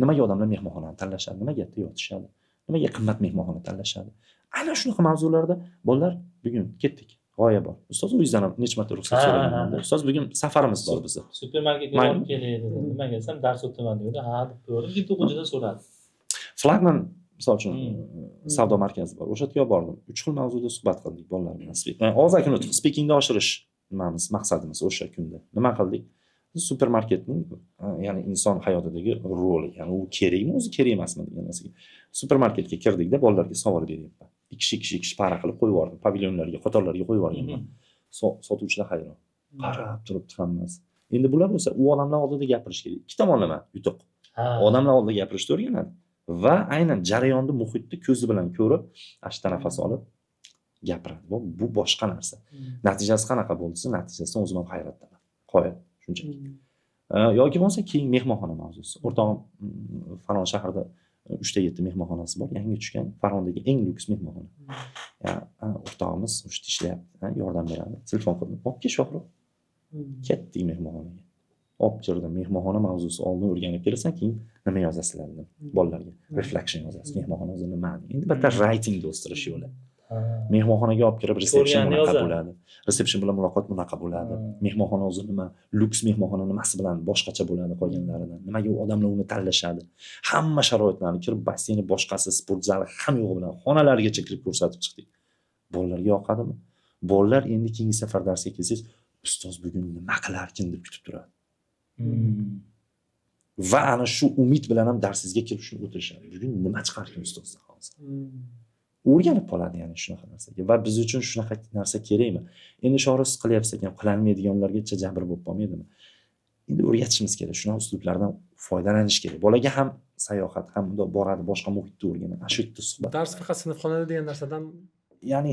Nimaga odamlar mehmonxonani tanlashadi? Nimaga yerda yotishadi? Nimaga qimmat mehmonxona tanlashadi? Aynan shunaqa mavzularda bolalar bugun ketdik. G'oya bor. Ustoz o'zingizdan ham necha marta ruxsat so'raganman. Ustoz bugun safarimiz bor bizda. Supermarketga borib kelay dedi. Nimaga desam dars o'taman dedi. Ha deb ko'rib, bitta o'quvchidan so'radi. Flagman misol uchun savdo markazi bor. O'sha yerga bordim. 3 xil mavzuda suhbat qildik bolalar bilan. Og'zaki nutq, speakingni oshirish nimamiz, maqsadimiz o'sha kunda. Nima qildik? Supermarketning, ya'ni inson hayotidagi roli, ya'ni u kerakmi, o'zi kerak emasmi degan narsaga. Supermarketga kirdikda bolalarga savol beryapman. Ikki para qilib qo'yib yubordim. Pavilyonlarga, qatorlarga qo'yib yuborganman. Sotuvchilar hayron. Qarab turibdi hammasi. Endi bular bo'lsa, u odamlar oldida gapirish kerak. Ikki tomonlama yutuq. Odamlar oldida gapirishni o'rganadi va aynan jarayonni, muhitni ko'zi bilan ko'rib, ashta nafas olib gapiradi. Bu boshqa narsa. Natijasi qanaqa bo'lsa, natijasidan o'zim ham hayratdaman. Qo'yib, shunchaki. Yoki bo'lsa, keyin mehmonxona mavzusi. O'rtog'im Farg'ona shahrida 3ta 7 mehmonxonasi bor, yangi tushgan, Farg'onadagi eng lyuks mehmonxona. O'rtog'imiz o'shda ishlayapti, yordam beradi. Telefon qildim. Olib kel Shohrux. Ketdik mehmonxonaga. Olib kirdim. Mehmonxona mavzusi oldin o'rganib kelasan, keyin nima yozasizlar dedim bolalarga. Reflection yozasiz. Mehmonxona o'zi nima? Endi bitta writing o'stirish yo'li. Mehmonxonaga olib kirib, resepsiyon bunaqa bo'ladi. Resepsiyon bilan muloqot bunaqa bo'ladi. Mehmonxona o'zi nima? Lyuks mehmonxona nimasi bilan boshqacha bo'ladi qolganlaridan? Nimaga odamlar uni tanlashadi? Hamma sharoitlarni kirib, basseyni, boshqasi, sport zali hamma yo'g'i bilan xonalargacha kirib ko'rsatib chiqdik. Bolalarga yoqadimi? Bolalar endi keyingi safar darsga kelsangiz, ustoz bugun nima qilarkin deb kutib turadi. Va ana shu umid bilan ham darsingizga kirib shuni o'tirishadi. Bugun nima chiqarkin ustozdan hozir? O'rganib qoladi, ya'ni shunaqa narsaga. Va biz uchun shunaqa narsa kerakmi? Endi shorisiz qilyapsiz ekan, qilinmaydiganlargacha jabr bo'lib qolmaydimi? Endi o'rgatishimiz kerak, shunaqa uslublardan foydalanish kerak. Bolaga ham sayohat, ham boradi, boshqa muhitda o'rganadi. Shu yerda suhbat. Dars faqat sinfxonada degan narsadan, ya'ni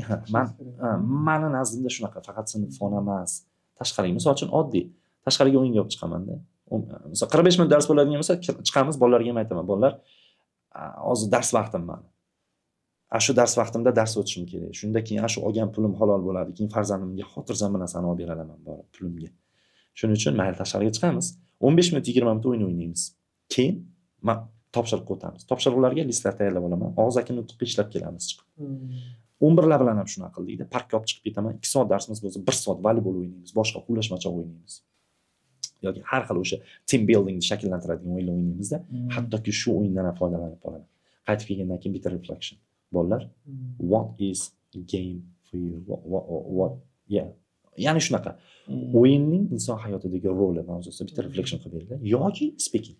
meni nazdimda shunaqa, faqat sinfxona emas. Tashqariga, misol uchun oddiy, tashqariga o'yinga olib chiqaman-da. Misol 45 minut dars bo'ladigan bo'lsa, chiqamiz, bolalarga ham aytaman. Bolalar, hozir dars vaqtim mani. Shu dars vaqtimda dars o'tishim kerak. Shunda keyin shu olgan pulim halol bo'ladi. Keyin farzandimga xotirjam bir narsani olib beraman borib pulimga. Shuning uchun mayli tashqariga chiqamiz. 15 minut 20 minut o'yin o'ynaymiz. Keyin topshiriqqa o'tamiz. Topshiriqlarga listlar tayyorlab olaman. Og'zaki nutqqa ishlab kelamiz chiqib. 11lar bilan ham shunaqa qildik-da. Parkka olib chiqib ketaman. 2 soat darsimiz bo'lsa 1 soat voleybol o'ynaymiz. Boshqa quvlashmachoq o'ynaymiz. Yoki har xil o'sha team building shakllantiradigan o'yinlar o'ynaymiz-da. Hattoki shu o'yindan ham foydalanib qolaman. Qaytib kelgandan keyin bitta reflection. Bolalar, what is a game for you? What ya'ni shunaqa. O'yinning inson hayotidagi roli mavzusida bitta reflection qilib beringlar. Yoki speaking.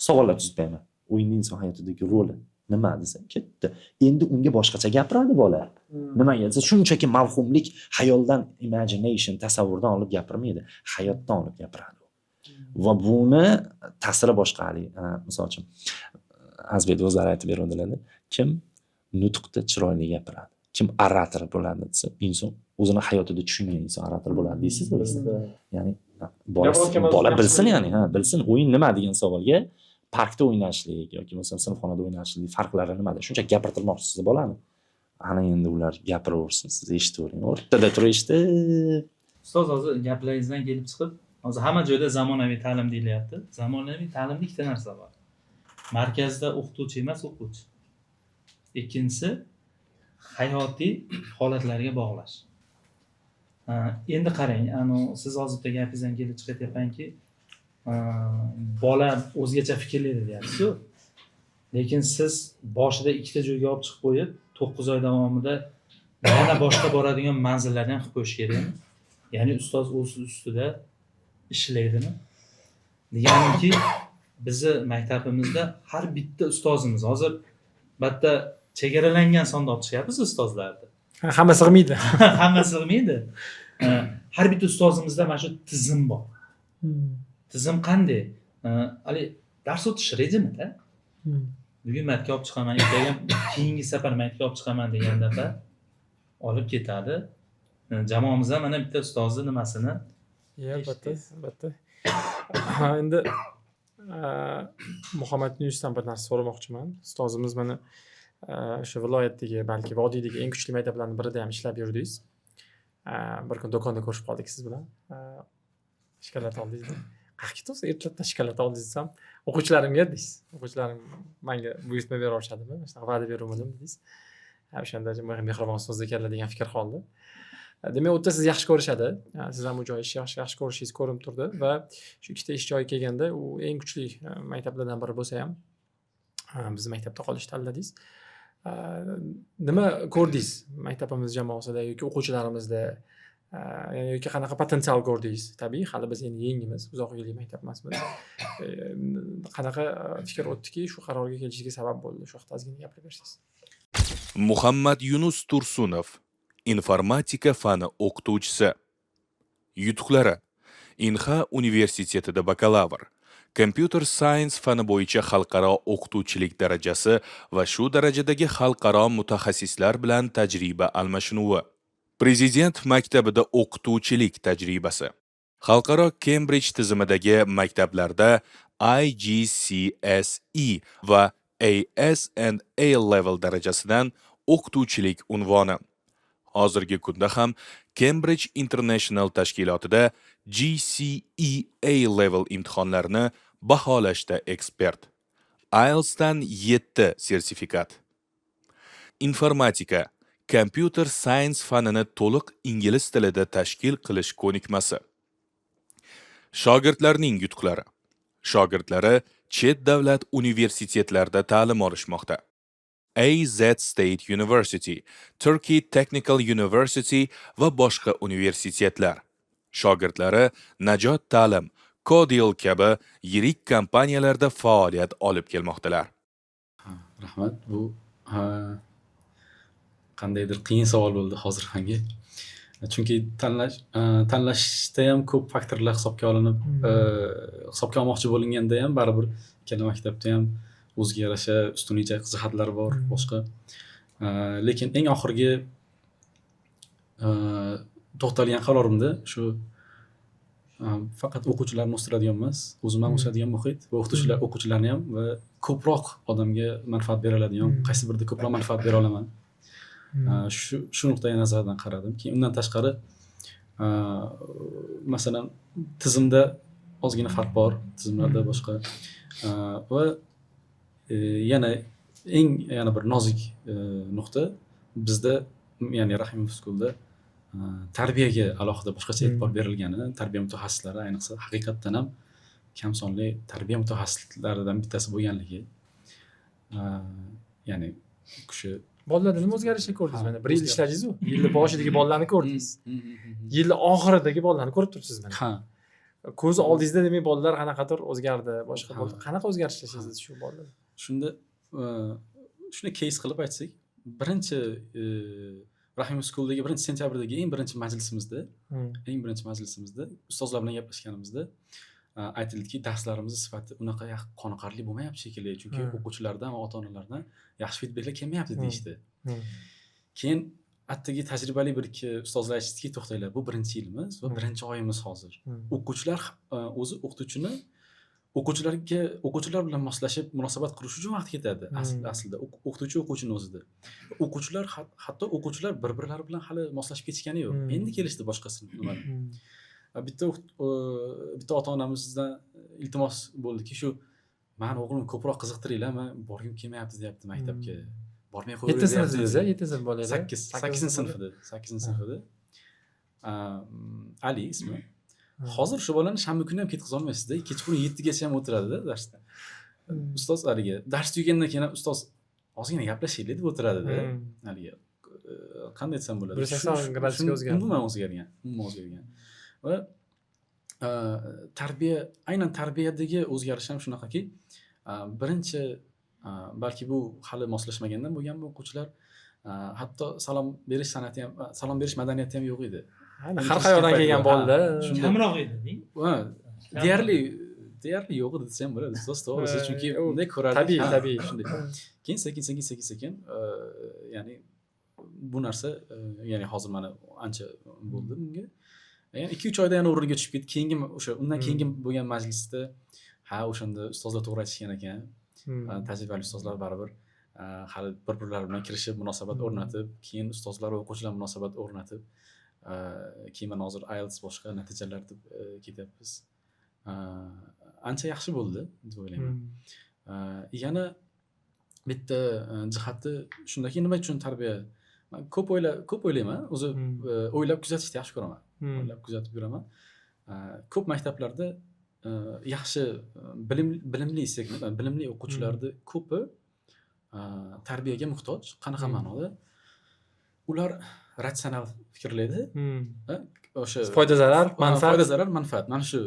Savollar tuzib beraman. O'yinning inson hayotidagi roli nima desa, ketdi. Endi unga boshqacha gapiradi bola. Nimaga desa, shunchaki mavhumlik, xayoldan, imagination, tasavvurdan olib gapirmaydi, hayotdan olib gapiradi. Va buni ta'siri boshqa. Misol uchun Azbek o'zlari aytib beradilar. Kim nutqda chiroyli gapiradi, kim orator bo'ladi desa, inson o'zini hayotida tushungan inson orator bo'ladi deysizmi? Ya'ni bola bilsin ya'ni, bilsin o'yin nima degan savolga parkda o'ynashlik yoki bo'lmasa sinfxonada o'ynashlik farqlari nimada? Shuncha gapirtirmoqchisiz bolani. Ana endi ular gapiraversin, siz eshitavering. O'rtada turib eshitib. Ustoz hozir gaplaringizdan kelib chiqib, hozir hamma joyda zamonaviy ta'lim deyilyapti. Zamonaviy ta'limda ikkita narsa bor. Markazda o'qituvchi emas, o'quvchi. Ikkinchisi hayotiy holatlarga bog'lash. Endi qarang, siz hozir bitta gapingizdan kelib chiqatyapmanki, bola o'zgacha fikrlaydi deyapsiz-ku. Lekin siz boshida ikkita joyga olib chiqib qo'yib, 9 oy davomida yana boshqa boradigan manzillarni ham qilib qo'yish kerakmi? Ya'ni ustoz o'z ustida ishlaydimi? Deganimki, bizni maktabimizda har bitta ustozimiz hozir bitta chegaralangan sonda olib chiqyapmiz ustozlarni. Hamma sig'maydi. Hamma sig'maydi. Har bitta ustozimizda mana shu tizim bor. Tizim qanday? Hali dars o'tish rejimida. Bugun matga olib chiqaman, ertaga keyingi safar matga olib chiqaman deganda olib ketadi. Jamoamizda mana bitta ustozni nimasini albatta. Endi Muhammad Yunusdan bir narsa so'ramoqchiman. Ustozimiz mana o'sha viloyatdagi, balki vodiydagi eng kuchli maktablarning birida ham ishlab yurdingiz. Bir kun do'konda ko'rishib qoldik siz bilan. Shikolat oldingiz. Qayerga to'sa ertalabdan shikolat oldingiz desam, o'quvchilarimga dedingiz. O'quvchilarim menga buyurtma bera olishadimi? Shunaqa va'da beruvdim dedingiz. O'shanda mehribon so'z ekanlar degan fikr qoldi. Demak, u yerda siz yaxshi ko'rishadi. Siz ham u joyni yaxshi ko'rishingiz ko'rinib turdi va shu ikkita ish joyi kelganda u eng kuchli maktablardan biri bo'lsa ham bizni maktabda qolishni tanladingiz. Nima ko'rdingiz maktabimiz jamoasida yoki o'quvchilarimizda? Ya'ni yoki qanaqa potensial ko'rdingiz? Tabiiy, hali biz endi yengimiz, uzoq yillik maktab emasmiz. Qanaqa fikr o'tdiki, shu qarorga kelishingizga sabab bo'ldi? Shu haqida ozgina gapirib bersangiz. Muhammad Yunus Tursunov, informatika fani o'qituvchisi. Yutuqlari: Inha universitetida bakalavr, Computer Science fani bo'yicha xalqaro o'qituvchilik darajasi va shu darajadagi xalqaro mutaxassislar bilan tajriba almashinuvi. Prezident maktabida o'qituvchilik tajribasi. Xalqaro Cambridge tizimidagi maktablarda IGCSE va AS&A level darajasidan o'qituvchilik unvoni. Hozirgi kunda ham Cambridge International tashkilotida GCEA level imtihonlarini baholashda ekspert. IELTSdan 7 sertifikat. Informatika, Computer Science fanini to'liq ingliz tilida tashkil qilish ko'nikmasi. Shogirdlarning yutuqlari. Shogirdlari chet davlat universitetlarida ta'lim olishmoqda. AZ State University, Turkey Technical University va boshqa universitetlar. Shogirdlari Najot ta'lim, Codil kabi yirik kompaniyalarda faoliyat olib kelmoqdalar. Rahmat. Bu qandaydir qiyin savol bo'ldi hozir menga. Chunki tanlashda ham ko'p faktorlar hisobga olinib, hisobga olmoqchi bo'linganda ham baribir ikkala maktabda ham o'ziga yarasha ustunlikcha jihatlari bor, boshqa. Lekin eng oxirgi to'xtalgan qarorimda shu faqat o'quvchilarni o'stiradigan emas, o'zim ham o'sadigan muhit va o'quvchilarni ham va ko'proq odamga manfaat bera oladigan, qaysi birida ko'proq manfaat bera olaman. Shu nuqtai nazardan qaradim. Keyin undan tashqari masalan tizimda ozgina farq bor, tizimlarda boshqa va yana bir nozik nuqta bizda, ya'ni Rahimov Schoolda tarbiyaga alohida boshqacha e'tibor berilgani, tarbiya mutaxassislari ayniqsa haqiqatdan ham kam sonli tarbiya mutaxassislaridan bittasi bo'lganligi, ya'ni kishi Bolalarda nima o'zgarishni ko'rdingiz? Mana 1 yil ishladingiz-ku. Yilni boshidagi bolalarni ko'rdingiz. Yilni oxiridagi bolalarni ko'rib turibsiz mana. Ha. Ko'z oldingizda demak bolalar qanaqadir o'zgardi, boshqa bo'ldi. Qanaqa o'zgarishlar sezasiz shu bolalarda? Shunda shuni case qilib aytsak, birinchi Rahimov Schooldagi 1-sentyabrdagi eng birinchi majlisimizda ustozlar bilan gaplashganimizda aytildiki, darslarimiz sifati unaqa qoniqarli bo'lmayapti shekilli, chunki o'quvchilardan va ota-onalardan yaxshi feedbacklar kelmayapti deyishdi. Keyin attagi tajribali bir ikki ustozlar aytishdiki, to'xtanglar, bu birinchi yilimiz va birinchi oyimiz hozir. O'quvchilar o'zi o'quvchilar bilan moslashib munosabat qurish uchun vaqt ketadi aslida o'qituvchini o'zida. Hatto o'quvchilar bir-birlari bilan hali moslashib ketishgani yo'q. Endi kelishdi boshqasi nima. Bitta ota-onamizdan iltimos bo'ldiki, shu meni o'g'lim ko'proq qiziqtiringlar, men borgim kelmayapti deyapti maktabga. Bormay qo'yib 7 sinf bolalar. 8-sinfida. Ali ismi. Hozir shu bolani shanba kuni ham ketkiza olmaysizda. Kechqurun 7 gacha ham o'tiradi-da darsda. Ustoz aliga dars tugagandan keyin ustoz ozgina gaplashaylik deb o'tiradi-da. Aliga qanday desam bo'ladi? 180 gradusga o'zgargan. Umuman o'zgargan. Va aynan tarbiyadagi o'zgarish ham shunaqaki, birinchi balki bu hali moslashmagandan bo'lganmi o'quvchilar, hatto salom berish san'ati ham, salom berish madaniyati ham yo'q edi. Har qayoqdan kelgan bolalar kamroq edi. Deyarli yo'q edi desam bo'ladi. Ustoz to'g'risi, chunki bunday ko'rardik. Tabiiy. Shunday. Keyin sekin ya'ni bu narsa ya'ni hozir mana ancha bo'ldi bunga. Ya'ni 2-3 oyda yana o'rniga tushib ketdi. Keyingi undan keyingi bo'lgan majlisda o'shanda ustozlar to'g'ri aytishgan ekan. Tajribali ustozlar baribir hali bir-birlari bilan kirishib munosabat o'rnatib, keyin ustozlar va o'quvchilar munosabat o'rnatib, keyin mana hozir IELTS boshqa natijalar deb ketyapmiz. Ancha yaxshi bo'ldi deb o'ylayman. Yana bitta jihati shundaki, nima uchun tarbiya? Men ko'p o'ylayman, o'zi o'ylab kuzatishni yaxshi ko'raman. O'ylab kuzatib yuraman. Ko'p maktablarda yaxshi bilimli o'quvchilarni ko'pi tarbiyaga muhtoj. Qanaqa ma'noda? Ular ratsional fikrlaydi. O'sha foyda zarar, manfaat. Mana shu.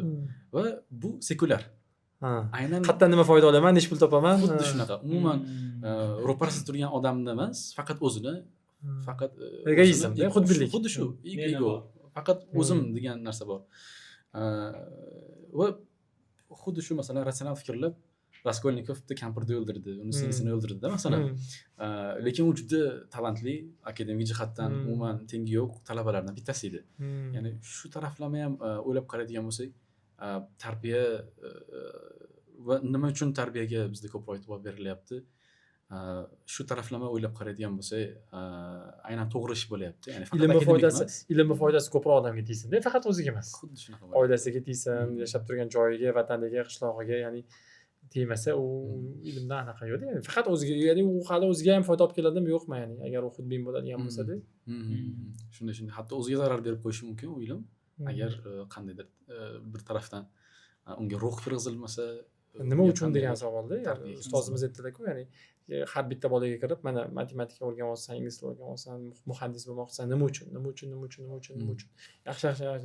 Va bu sekulyar. Aynan qayerdan nima foyda olaman, nech pul topaman? Xuddi shunaqa. Umuman ro'parasida turgan odamni emas, faqat o'zini, faqat egoizm, xudbinlik. Xuddi shu ego. Faqat o'zim degan narsa bor. Va xuddi shu masalan ratsional fikrlab Raskolnikovni kampirni o'ldirdi, uni singlisini o'ldirdi-da masalan. Lekin u juda talantli, akademik jihatdan umuman tengi yo'q talabalardan bittasi edi. Ya'ni shu taraflama ham o'ylab qaraydigan bo'lsak, tarbiya va nima uchun tarbiyaga bizda ko'proq e'tibor berilyapti? Shu taraflama o'ylab qaraydigan bo'lsak, aynan to'g'ri ish bo'lyapti. Ya'ni ilmni foydasi ko'proq odamga tegsin-da, faqat o'ziga emas. Xuddi shunaqa. Oilasiga tegsin, yashab turgan joyiga, vataniga, qishlog'iga, ya'ni tegmasa u ilmdan anaqa yo'q-da. Ya'ni faqat o'ziga, ya'ni u hali o'ziga ham foyda olib keladimi, yo'qmi, ya'ni agar u xudbin bo'ladigan bo'lsa-da. Shunday. Hatto o'ziga zarar berib qo'yishi mumkin u ilm. Agar qandaydir bir tarafdan unga ruh kirgizilmasa, nima uchun degan savolda ustozimiz aytdilar-ku, ya'ni har bitta bolaga kirib, mana matematika o'rganib olsan, ingliz tilini o'rganib olsan, muhandis bo'lmoqchisan, nima uchun?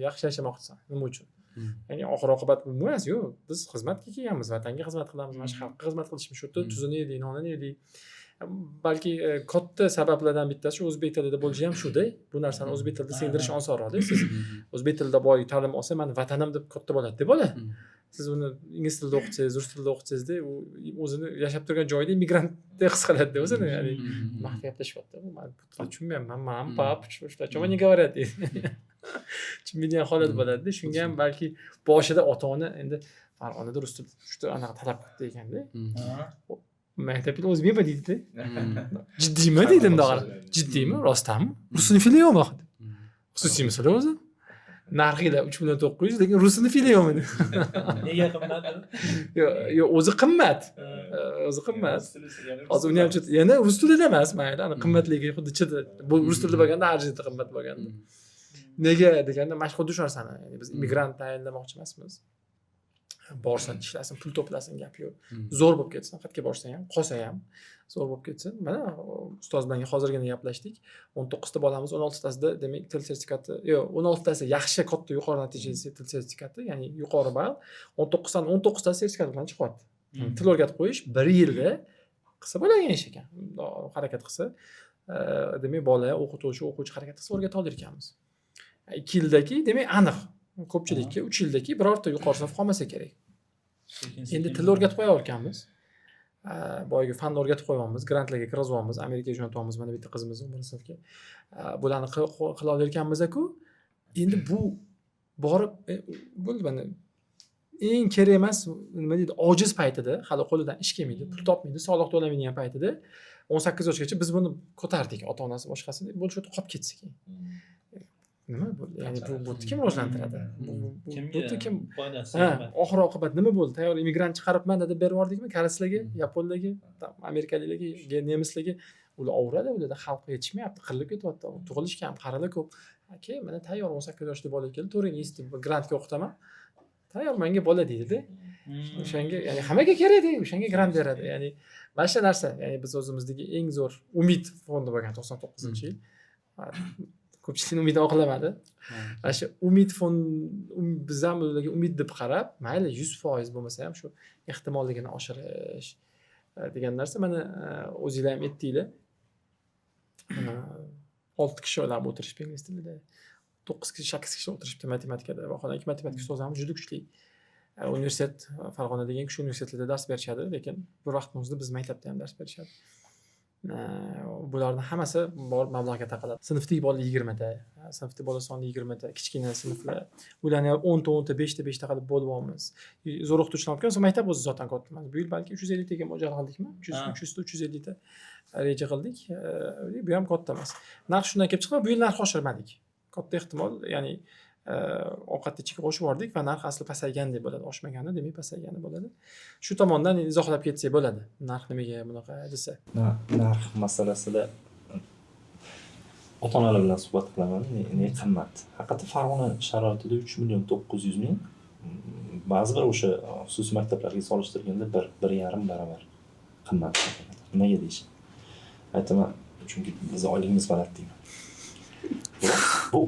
Yaxshi yashamoqchisan, nima uchun? Ya'ni oxir oqibat bu emas, yo'q. Biz xizmatga kelganmiz, vatanga xizmat qilamiz, mana shu xalqqa xizmat qilishimiz, shu yerda tuzini yedik, nonini yedik. Balki katta sabablardan bittasi shu o'zbek tilida bo'lishi ham shu-da. Bu narsani o'zbek tilida singdirish osonroq-da. Siz o'zbek tilida boy ta'lim olsa, meni vatanim deb katta bo'ladi-da bola. Siz uni ingliz tilida o'qitsangiz, rus tilida o'qitsangizda, u o'zini yashab turgan joyida immigrantdek his qiladi-da o'zini. Ya'ni maqta gaplashyapti. Men tushunmayman, mama, pap, что они говорят. Tushunmaydigan holat bo'ladi-da. Shunga ham balki boshida ota-ona endi Farg'onada rus tilida juda anaqa talab qildi ekanda. Maktabda o'zbekmi deydi-da. Jiddiymi dedim dog'ara. Jiddiymi? Rostdanmi? Rusini fili yo'qmi? Xususiy masala o'zi. Narxida 3.900.000, lekin rusini fili yo'qmi? Nega qimmat? Yo'q, o'zi qimmat. Hozir uni ham yana rus tilida emas, mayli, ana qimmatligi xuddi chidi. Bu rus tilida bo'lganda arziydi qimmat bo'lganda. Nega deganda mana xuddi shu narsani, ya'ni biz immigrant tayinlamoqchi emasmiz. Borsin, ishlasin, pul to'plasin, gap yo'q. Zo'r bo'lib ketsin, qayerga borsa ham, qolsa ham zo'r bo'lib ketsin. Mana ustoz bilan hozirgina gaplashdik. 19 ta bolamiz, 16 tasida demak til sertifikati, yo'q, 16 tasi yaxshi, katta, yuqori natijali til sertifikati, ya'ni yuqori ball. 19 tasi sertifikat bilan chiqyapti. Til o'rgatib qo'yish 1 yilda qilsa bo'ladigan ish ekan. Harakat qilsa, demak bola, o'quvchi harakat qilsa o'rgata olar ekanmiz. 2 yildagi, demak aniq. Ko'pchilikka 3 yildagi birorta yuqori sinf qolmasa kerak. Endi til o'rgatib qo'ya olganmiz. boyagi fanni o'rgatib qo'yyapmiz, grantlarga kirg'izyapmiz, Amerikaga jo'natyapmiz, mana bitta qizimizni 11-sinfga. Bularni qila olayotganmiz-ku. Endi bu borib bo'ldi mana eng kerak emas, nima deydi, ojiz paytida, hali qo'lidan ish kelmaydi, pul topmaydi, soliq to'lamaydigan paytida 18 yoshgacha biz buni ko'tardik, ota-onasi boshqasi bo'lib shu qolib ketsa keyin. Nima bo'ldi? Ya'ni bu kim rivojlantiradi? Bu kim foydasi? oxir oqibat nima bo'ldi? Tayyor immigrant chiqaribman deb berib yubordikmi? Koreyslarga, yaponlarga, amerikaliklarga, nemislarga ular ovuradi, ularda xalq yetishmayapti, qirilib ketyapti. Tug'ilish kam, qarilar ko'p. Keyin mana tayyor 18 yoshli bola keldi, to'ring eshitib, grantga o'qitaman. Tayyor menga bola deydi-da. O'shanga, ya'ni hammaga kerak-da, o'shanga grant beradi. Ya'ni mana shu narsa, ya'ni biz o'zimizdagi eng zo'r umid fondi bo'lgan 99-yil. Ko'pchilikning umidi oqlamadi. Mana shu umid fond biz ham ularga umid deb qarab, mayli 100% bo'lmasa ham shu ehtimolligini oshirish degan narsa. Mana o'zingizlar ham aytdinglar. 6 kishi olib o'tirishib ingliz tilida. 9 kishi, 8 kishi o'tirishibdi matematikada. Vaholanki matematika ustozlarimiz juda kuchli. Universitet, Farg'ona degan kishi universitetlarda dars berishadi, lekin bir vaqtning o'zida biz maktabda ham dars berishadi. Bularning hammasi bor mablag'ga taqaladi. Sinfdagi bolalar 20 ta, sinfdagi bola soni 20 ta, kichkina sinflar. Ularni 10 ta, 5 ta qilib bo'lib olamiz. Zo'r o'qituvchilar olgan, so'ng maktab o'zi zotan katta emas. Bu yil balki 350 taga mo'ljal qildikmi? 300 ta, 350 ta reja qildik. Bu ham katta emas. Narx shundan kelib chiqdi, bu yil narx oshirmadik. Katta ehtimol, ya'ni ovqatni ichiga qo'shib yubordik va narx asli pasaygandek bo'ladi, oshmagani, demak pasaygani bo'ladi. Shu tomondan izohlab ketsak bo'ladi. Narx nimaga bunaqa desa. Narx masalasida ota-onalar bilan suhbat qilaman. Ne qimmat? Haqiqatda Farg'ona sharoitida 3.900.000, ba'zi bir o'sha xususiy maktablarga solishtirganda 1.5 barobar qimmat. Nimaga deyishadi? Aytaman, chunki biz oyligimiz baland deyman.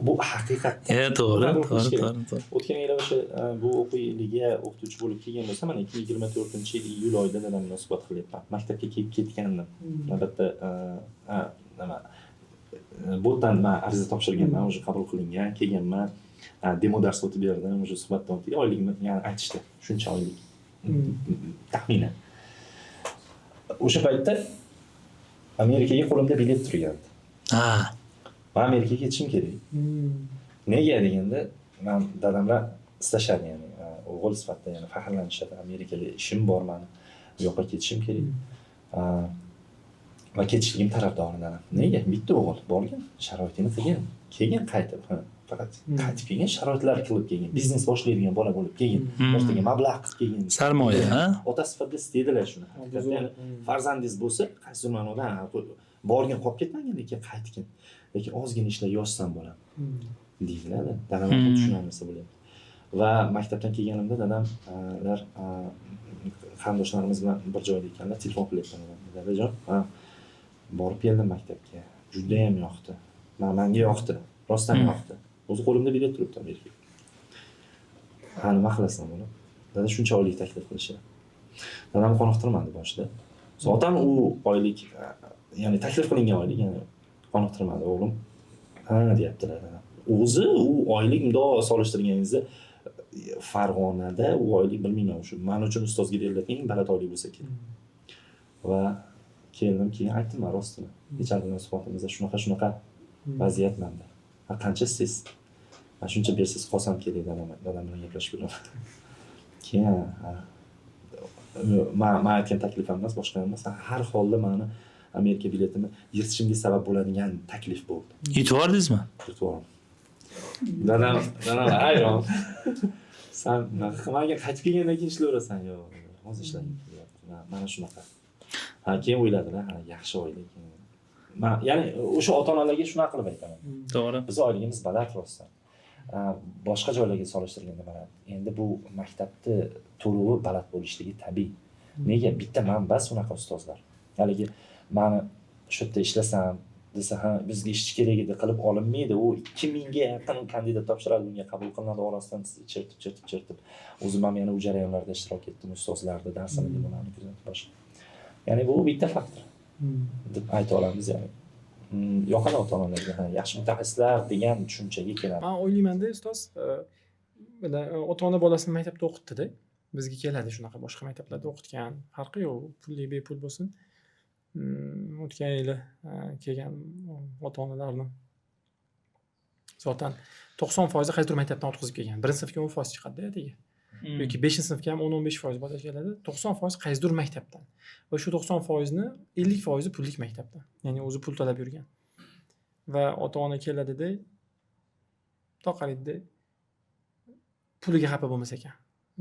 Bu haqiqat. To'g'ri. O'tgan yil o'sha bu o'quv yiliga o'qituvchi bo'lib kelgan bo'lsa, mana 2024-yil iyul oyida dadam bilan suhbat qilyapman. Maktabga kelib ketgandim. Albatta, nima botdan men ariza topshirganman, o'sha qabul qilingan, kelganman. Demo dars o'tib berdim, o'sha suhbatdan o'tib, oyligimni ya'ni aytishdi. Shuncha oylik. Taxminan. O'sha paytda Amerikaga qo'limda bilet turgandi. Men Amerikaga ketishim kerak. Nega deganda, men dadamlar istashadi, ya'ni o'g'il sifatida, ya'ni faxrlanishadi. Amerikada ishim bor meni. Bu yoqqa ketishim kerak. Va ketishligim tarafdoriman. Nega? Bitta o'g'il borgan, sharoitini qilgan, keyin qaytib, faqat qaytib kelgan, sharoitlar qilib kelgan, biznes boshlaydigan bola bo'lib kelgan, ertaga mablag' qilib kelgan. Sarmoya, ha? Ota sifatida istedilar shuni. Ya'ni farzandingiz bo'lsa, qaysi ma'noda borgan qolib ketmagan, lekin qaytgan. Lekin ozgina ishlar yozsam bo'lam deydilar. Dadam ham tushunolmasa bo'lyapti. Va maktabdan kelganimda dadamlar qarindoshlarimiz bilan bir joyda ekanlar, telefon qilyaptilar. Dadajon, borib keldim maktabga. Juda ham yoqdi. Menga yoqdi. Rostdan yoqdi. O'zi qo'limda bilet turibdi Amerikaga. Nima qilasan buni? Dada shuncha oylik taklif qilishdi. Dadam qoniqtirmadi boshida. Zotan u oylik, ya'ni taklif qilingan oylik, ya'ni qoniqtirmadi o'g'lim. Deyaptilar. O'zi u oylik mundoq solishtirganingizda Farg'onada u oylik bilmayman, shu men uchun ustozga beriladigan eng baland oylik bo'lsa kerak. Va keldim, keyin aytdim rostini. Kechagi suhbatimizda shunaqa vaziyat menda. Qancha siz? Mana shuncha bersiz qolsam kerak, dadam bilan gaplashib yuraman. Keyin men aytgan taklifim emas, boshqa emas. Har holda meni Amerika biletini yirtishimga sabab bo'ladigan taklif bo'ldi. Yutibordingizmi? Yutibordim. Dadam hayron. Sen menga qaytib kelgandan keyin ishlayverasan, yo'q, hozir ishlagim kelyapti. Mana shunaqa. Keyin o'yladilar, yaxshi oylik. Ya'ni o'sha ota-onalarga shunaqa qilib aytaman. To'g'ri. Biz oyligimiz baland rostdan. Boshqa joylarga solishtirganda baland. Endi bu maktabni to'lovi baland bo'lishligi tabiiy. Nega? Bitta manbas unaqa ustozlar. Haligi meni shu yerda ishlasam desa, bizga ishchi kerak edi, qilib olinmaydi. U 2000 ga yaqin kandidat topshiradi, bunga qabul qilinadi, orasidan chertib. O'zim ham yana u jarayonlarda ishtirok etdim, ustozlarda darsimni bularni kuzatib boshqa. Ya'ni bu bitta faktor deb ayta olamiz, ya'ni. Yoqadi ota-onalarga, yaxshi mutaxassislar degan tushunchaga keladi. Men o'ylaymanda ustoz, ota-ona bolasini maktabda o'qitdi-da. bizga keladi shunaqa boshqa maktablarda o'qitgan, farqi yo'q, pulli bepul bo'lsin. O'tgan yili kelgan ota-onalarni zotan 90% qaysidir maktabdan o'tkazib kelgan. 1-sinfga 10% chiqadi-da atigi. Yoki 5-sinfga ham 10-15% bola keladi. 90% qaysidir maktabdan. Va shu 90% ni 50% pullik maktabdan. Ya'ni o'zi pul to'lab yurgan. Va ota-ona keladida toqaridda puliga xafa bo'lmas ekan.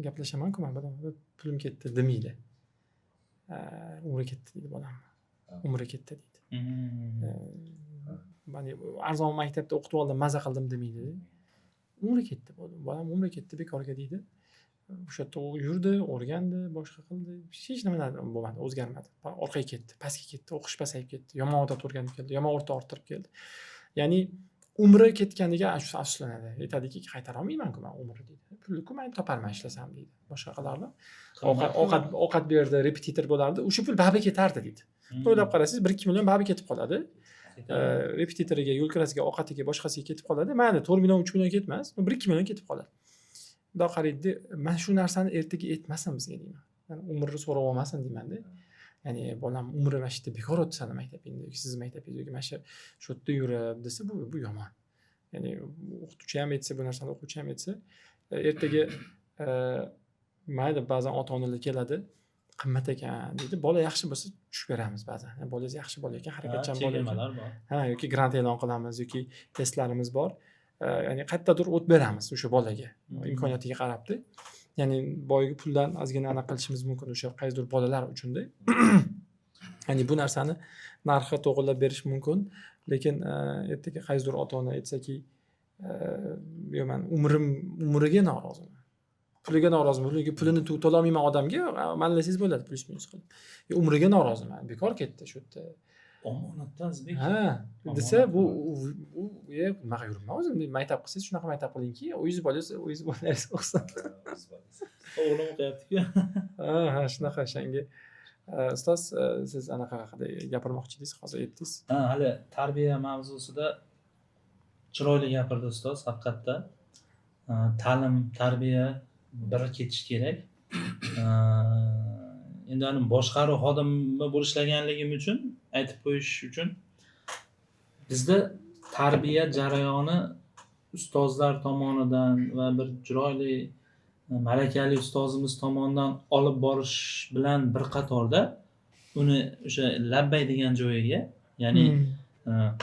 Gaplashaman-ku men bilan. Pulim ketdi demaydi. Umri ketdi deydi bolam. Umri ketdi deydi. Mana arzon maktabda o'qitib oldim, maza qildim demaydi. Umri ketdi bolam, umri ketdi bekorga deydi. O'sha yerda yurdi, o'rgandi, boshqa qildi. Hech nima bo'lmadi, o'zgarmadi. Orqaga ketdi, pastga ketdi, o'qish pasayib ketdi, yomon odat o'rganib keldi, yomon o'rta orttirib keldi. Ya'ni umri ketganiga afsuslanadi. Aytadiki, qaytara olmayman-ku men umri deydi. Pulni-ku men toparman ishlasam deydi. Boshqa qilardi. Ovqat berdi, repetitor bo'lardi. O'sha pul babi ketardi deydi. O'ylab qarasangiz 1-2 million babi ketib qoladi. Repetitoriga, yo'l kirasiga, ovqatiga, boshqasiga ketib qoladi. Mayli 4 million, 3 million ketmas, 1-2 million ketib qoladi. Xudo qaraydi, men shu narsani ertaga aytmasam bizga deyman. Yani umrni so'rab olmasin deyman-da. Ya'ni bolam umri mana shu yerda bekor o'tdi sani maktabingda yoki siz maktabingizda yoki mana shu yerda yurib desa bu yomon. Ya'ni o'qituvchi ham aytsa bu narsani, o'quvchi ham aytsa, ertaga mayli ba'zan ota-onalar keladi, qimmat ekan deydi. Bola yaxshi bo'lsa tushib beramiz ba'zan. Bolangiz yaxshi bola ekan, harakatchan bola ekan. Yoki grant e'lon qilamiz yoki testlarimiz bor. Ya'ni qayerdadir o't beramiz o'sha bolaga, imkoniyatiga qarabdi. Ya'ni boyagi puldan ozgina aniq qilishimiz mumkin o'sha qaysidir bolalar uchunda. Ya'ni bu narsani narxi to'g'rilab berish mumkin, lekin ertaga qaysidir ota-ona aytsaki, "Yo'q, men umriga noroziman. Puliga noroziman. Pulini to'la olmayman odamga, mallasangiz bo'ladi plus minus qilib. Umriga noroziman. Bekor ketdi shu yerda." Omonatdan o'zbek. Desa bu nimaga yuribman o'zim maktab qilsangiz shunaqa maktab qilingki, o'zingiz bolangiz o'qsin. O'g'lim o'qiyapti-ku. Shunaqa shanga. Ustoz, siz anaqa haqida gapirmoqchi edingiz, hozir aytdingiz. Hali tarbiya mavzusida chiroyli gapirdi ustoz, haqiqatda. Ta'lim, tarbiya bir ketish kerak. Endi ani boshqaruv xodimi bo'lishlaganligim uchun aytib qo'yish uchun bizda tarbiya jarayoni ustozlar tomonidan va bir chiroyli malakali ustozimiz tomonidan olib borish bilan bir qatorda uni o'sha labbay degan joyiga, ya'ni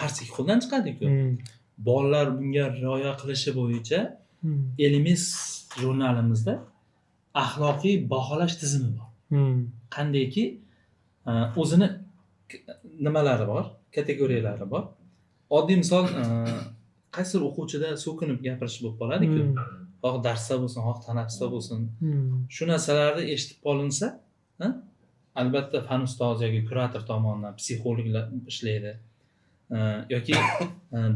qarsaki qo'ldan chiqadi-ku. Bolalar bunga rioya qilishi bo'yicha elimiz jurnalimizda axloqiy baholash tizimi bor. Qandayki o'zini nimalari bor, kategoriyalari bor. Oddiy misol, qaysidir o'quvchida so'kinib gapirish bo'lib qoladi-ku. Xoh darsda bo'lsin, xoh tanaffusda bo'lsin. Shu narsalarni eshitib qolinsa, albatta fan ustozi yoki kurator tomonidan psixologlar ishlaydi. Yoki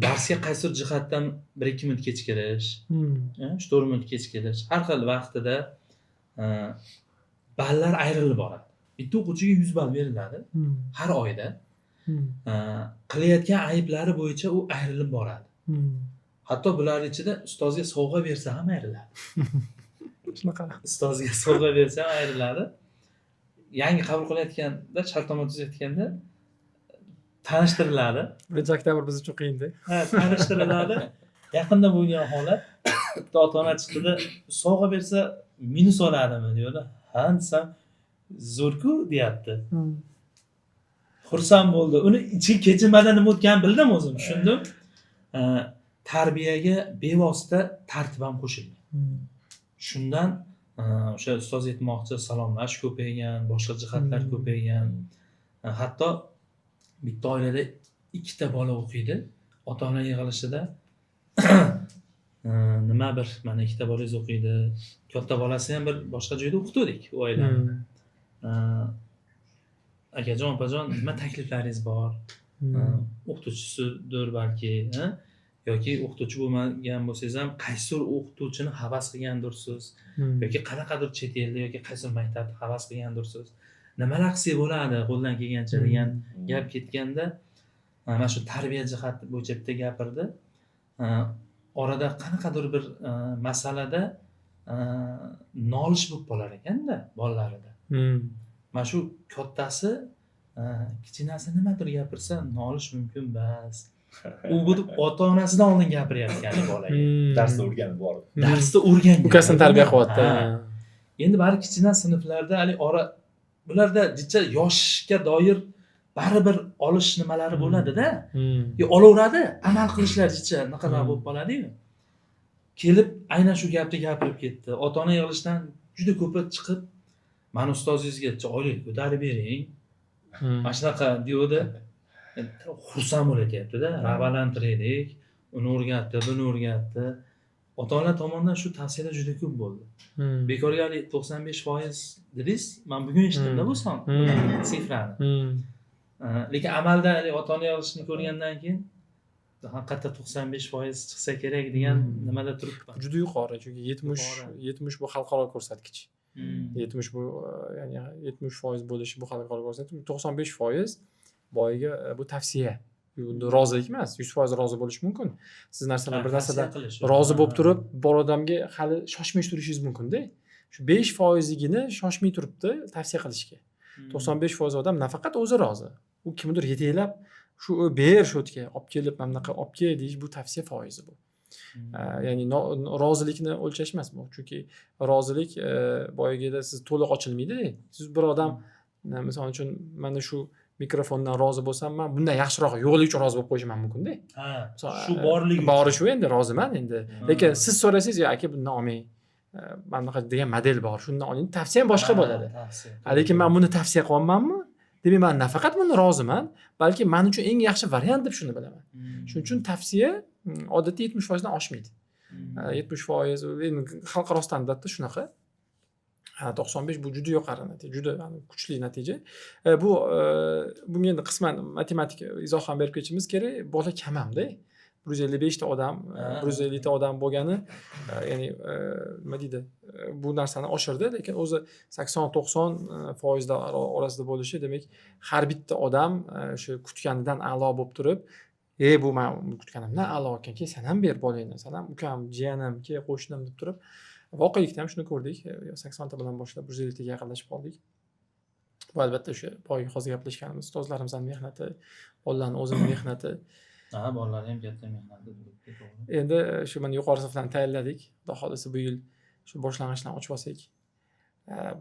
darsga qaysidir jihatdan 1-2 minut kechikirish, 3-4 minut kechikirish, har xil vaqtida ballar ayrilib boradi. Bitta o'quvchiga 100 ball beriladi har oyda. Qilayotgan ayblari bo'yicha u ayrilib boradi. Hatto bular ichida ustozga sovg'a bersa ham ayriladi. Shunaqa. Ustozga sovg'a bersa ham ayriladi. Yangi qabul qilayotganda, shartnoma tuzayotganda tanishtiriladi. 1-oktyabr biz uchun qiyin-da. Tanishtiriladi. Yaqinda bo'lgan holat, bitta ota-ona chiqdi, sovg'a bersa minus oladimi deydi. Ha, desam, zo'r-ku deyapti. Xursand bo'ldi. Uni ichi kechimada nima o'tganini bildim o'zim, tushundim. Tarbiyaga bevosita tartib ham qo'shilgan. Shundan o'sha ustoz aytmoqchi, salomlash ko'paygan, boshqa jihatlar ko'paygan. Hatto bitta oilada 2 ta bola o'qiydi. Ota-ona yig'ilishida nima bir mana 2 ta bolangiz o'qiydi. Katta bolasi ham bir boshqa joyda o'qitdik u oilani. Akajon, opajon, nima takliflaringiz bor? O'qituvchisidir balki, yoki o'qituvchi bo'lmagan bo'lsangiz ham qaysi o'qituvchini havas qilgandirsiz, yoki qanaqadir chet elda yoki qaysi maktabda havas qilgandirsiz. Nimalar qilsak bo'ladi qo'ldan kelgancha degan gap ketganda, mana shu tarbiya jihati bo'yicha bitta gapirdi. Orada qanaqadir bir masalada nolish bo'lib qolar ekanda bolalarida. Mana shu kattasi kichinasi nimadir gapirsa nolish mumkin bas. U bu ota-onasidan oldin gapirayotgan bolaga. Darsda o'rganib bordi. Darsda o'rgangan. ukasini tarbiya qilyapti. Endi bari kichkina sinflarda hali bularda jicha yoshga doir baribir olish nimalari bo'ladi-da. Olaveradi, amal qilishlar jicha naqadar bo'lib qoladi-yu. Kelib aynan shu gapni gapirib ketdi. Ota-ona yig'ilishdan juda ko'pi chiqib, "Men ustozingizga oylik ko'tarib bering." Mana shunaqa deydi. Xursand bo'latyapti-da, rag'batlantiraylik, uni o'rgatdi, buni o'rgatdi. Ota-ona tomonidan shu tavsiyalar juda ko'p bo'ldi. Bekorga 95% dedingiz, men bugun eshitdim-da bu son sifrani. Lekin amalda ota-ona yig'ilishini ko'rgandan keyin haqiqatda 95% chiqsa kerak degan nimada turibman. Juda yuqori, chunki 70 bu xalqaro ko'rsatkich. 70 bu ya'ni 70% bo'lishi bu xalqaro ko'rsatkich. 95% boyiga bu tavsiya. Bu rozilik emas, 100% rozi bo'lish mumkin. Siz narsalar bir narsadan rozi bo'lib turib, bor odamga hali shoshmay turishingiz mumkin-da. Shu 5%igini shoshmay turibdi tavsiya qilishga. 95% odam nafaqat o'zi rozi. U kimdir yetaklab shu ber shotga olib kelib, mana bunaqa olib kel deyish bu tavsiya foizi bu. Ya'ni rozilikni o'lchash emas bu. Chunki rozilik boyagida siz to'liq ochilmaydi. Siz bir odam misol uchun mana shu mikrofondan rozi bo'lsam, men bundan yaxshiroq yo'qligi uchun rozi bo'lib qo'yishim mumkin-da. Shu borligi. Bori shu endi roziman endi. Lekin siz so'rasangiz, "Ya aka, bundan olmang. Mana bunaqa degan model bor. Shundan oling." Tavsiyam boshqa bo'ladi. Lekin men buni tavsiya qilyapmanmi? Demak, men nafaqat buni roziman, balki men uchun eng yaxshi variant deb shuni bilaman. Shuning uchun tavsiya odatda 70% dan oshmaydi. 70% endi xalqaro standartda shunaqa. 95 bu juda yuqori natija, juda kuchli natija. Bunga endi qisman matematik izoh ham berib ketishimiz kerak. Bola kam ham-da. 155 ta odam, 150 ta odam bo'lgani, ya'ni nima deydi, bu narsani oshirdi, lekin o'zi 80-90% orasida bo'lishi, demak, har bitta odam o'sha kutganidan a'lo bo'lib turib, bu men kutganimdan a'lo ekanki, sen ham ber bolangni, sen ham ukam, jiyanim, qo'shnim deb turib, voqelikda ham shuni ko'rdik. 80 ta bilan boshlab 150 taga yaqinlashib qoldik. Bu albatta o'sha boya hozir gaplashganimiz ustozlarimizning mehnati, bolalarning o'zining mehnati. Bolalar ham katta mehnat bo'ldi. Endi shu men yuqori sinflarni tayyorladik. Xudo xolisa bu yil shu boshlang'ichdan ochib olsak,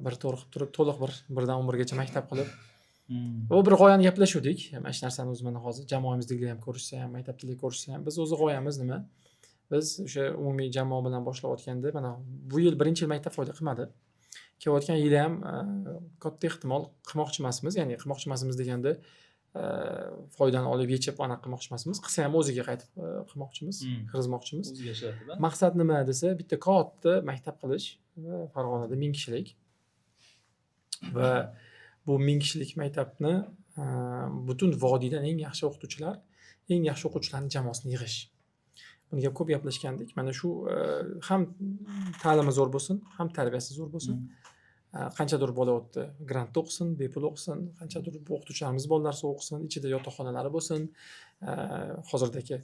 bir to'g'ri qilib turib, to'liq birdan 11gacha maktab qilib, u bir g'oyani gaplashuvdik. Mana shu narsani o'zi mana hozir jamoamizdagilar ham ko'rishsa ham, maktabdagilar ko'rishsa ham, biz o'zi g'oyamiz nima? Biz o'sha umumiy jamoa bilan boshlayotganda, mana bu yil birinchi yil maktab foyda qilmadi. Kelayotgan yil ham katta ehtimol qilmoqchi emasmiz. Ya'ni qilmoqchi emasmiz deganda foydani olib yechib aniq qilmoqchi emasmiz. Qilsa ham o'ziga qaytib qilmoqchimiz, kirgizmoqchimiz. O'ziga ishlatib. Maqsad nima desa, bitta katta maktab qilish, Farg'onada 1000 kishilik. Va bu 1000 kishilik maktabni butun vodiydan eng yaxshi o'qituvchilar, eng yaxshi o'quvchilarning jamoasini yig'ish. Bunga ko'p gaplashgandik. Mana shu ham ta'limi zo'r bo'lsin, ham tarbiyasi zo'r bo'lsin. Qanchadir bola o'tdi, grantda o'qisin, bepul o'qisin, qanchadir o'qituvchilarimiz bolalarsiz o'qisin, ichida yotoqxonalari bo'lsin, hozirdagi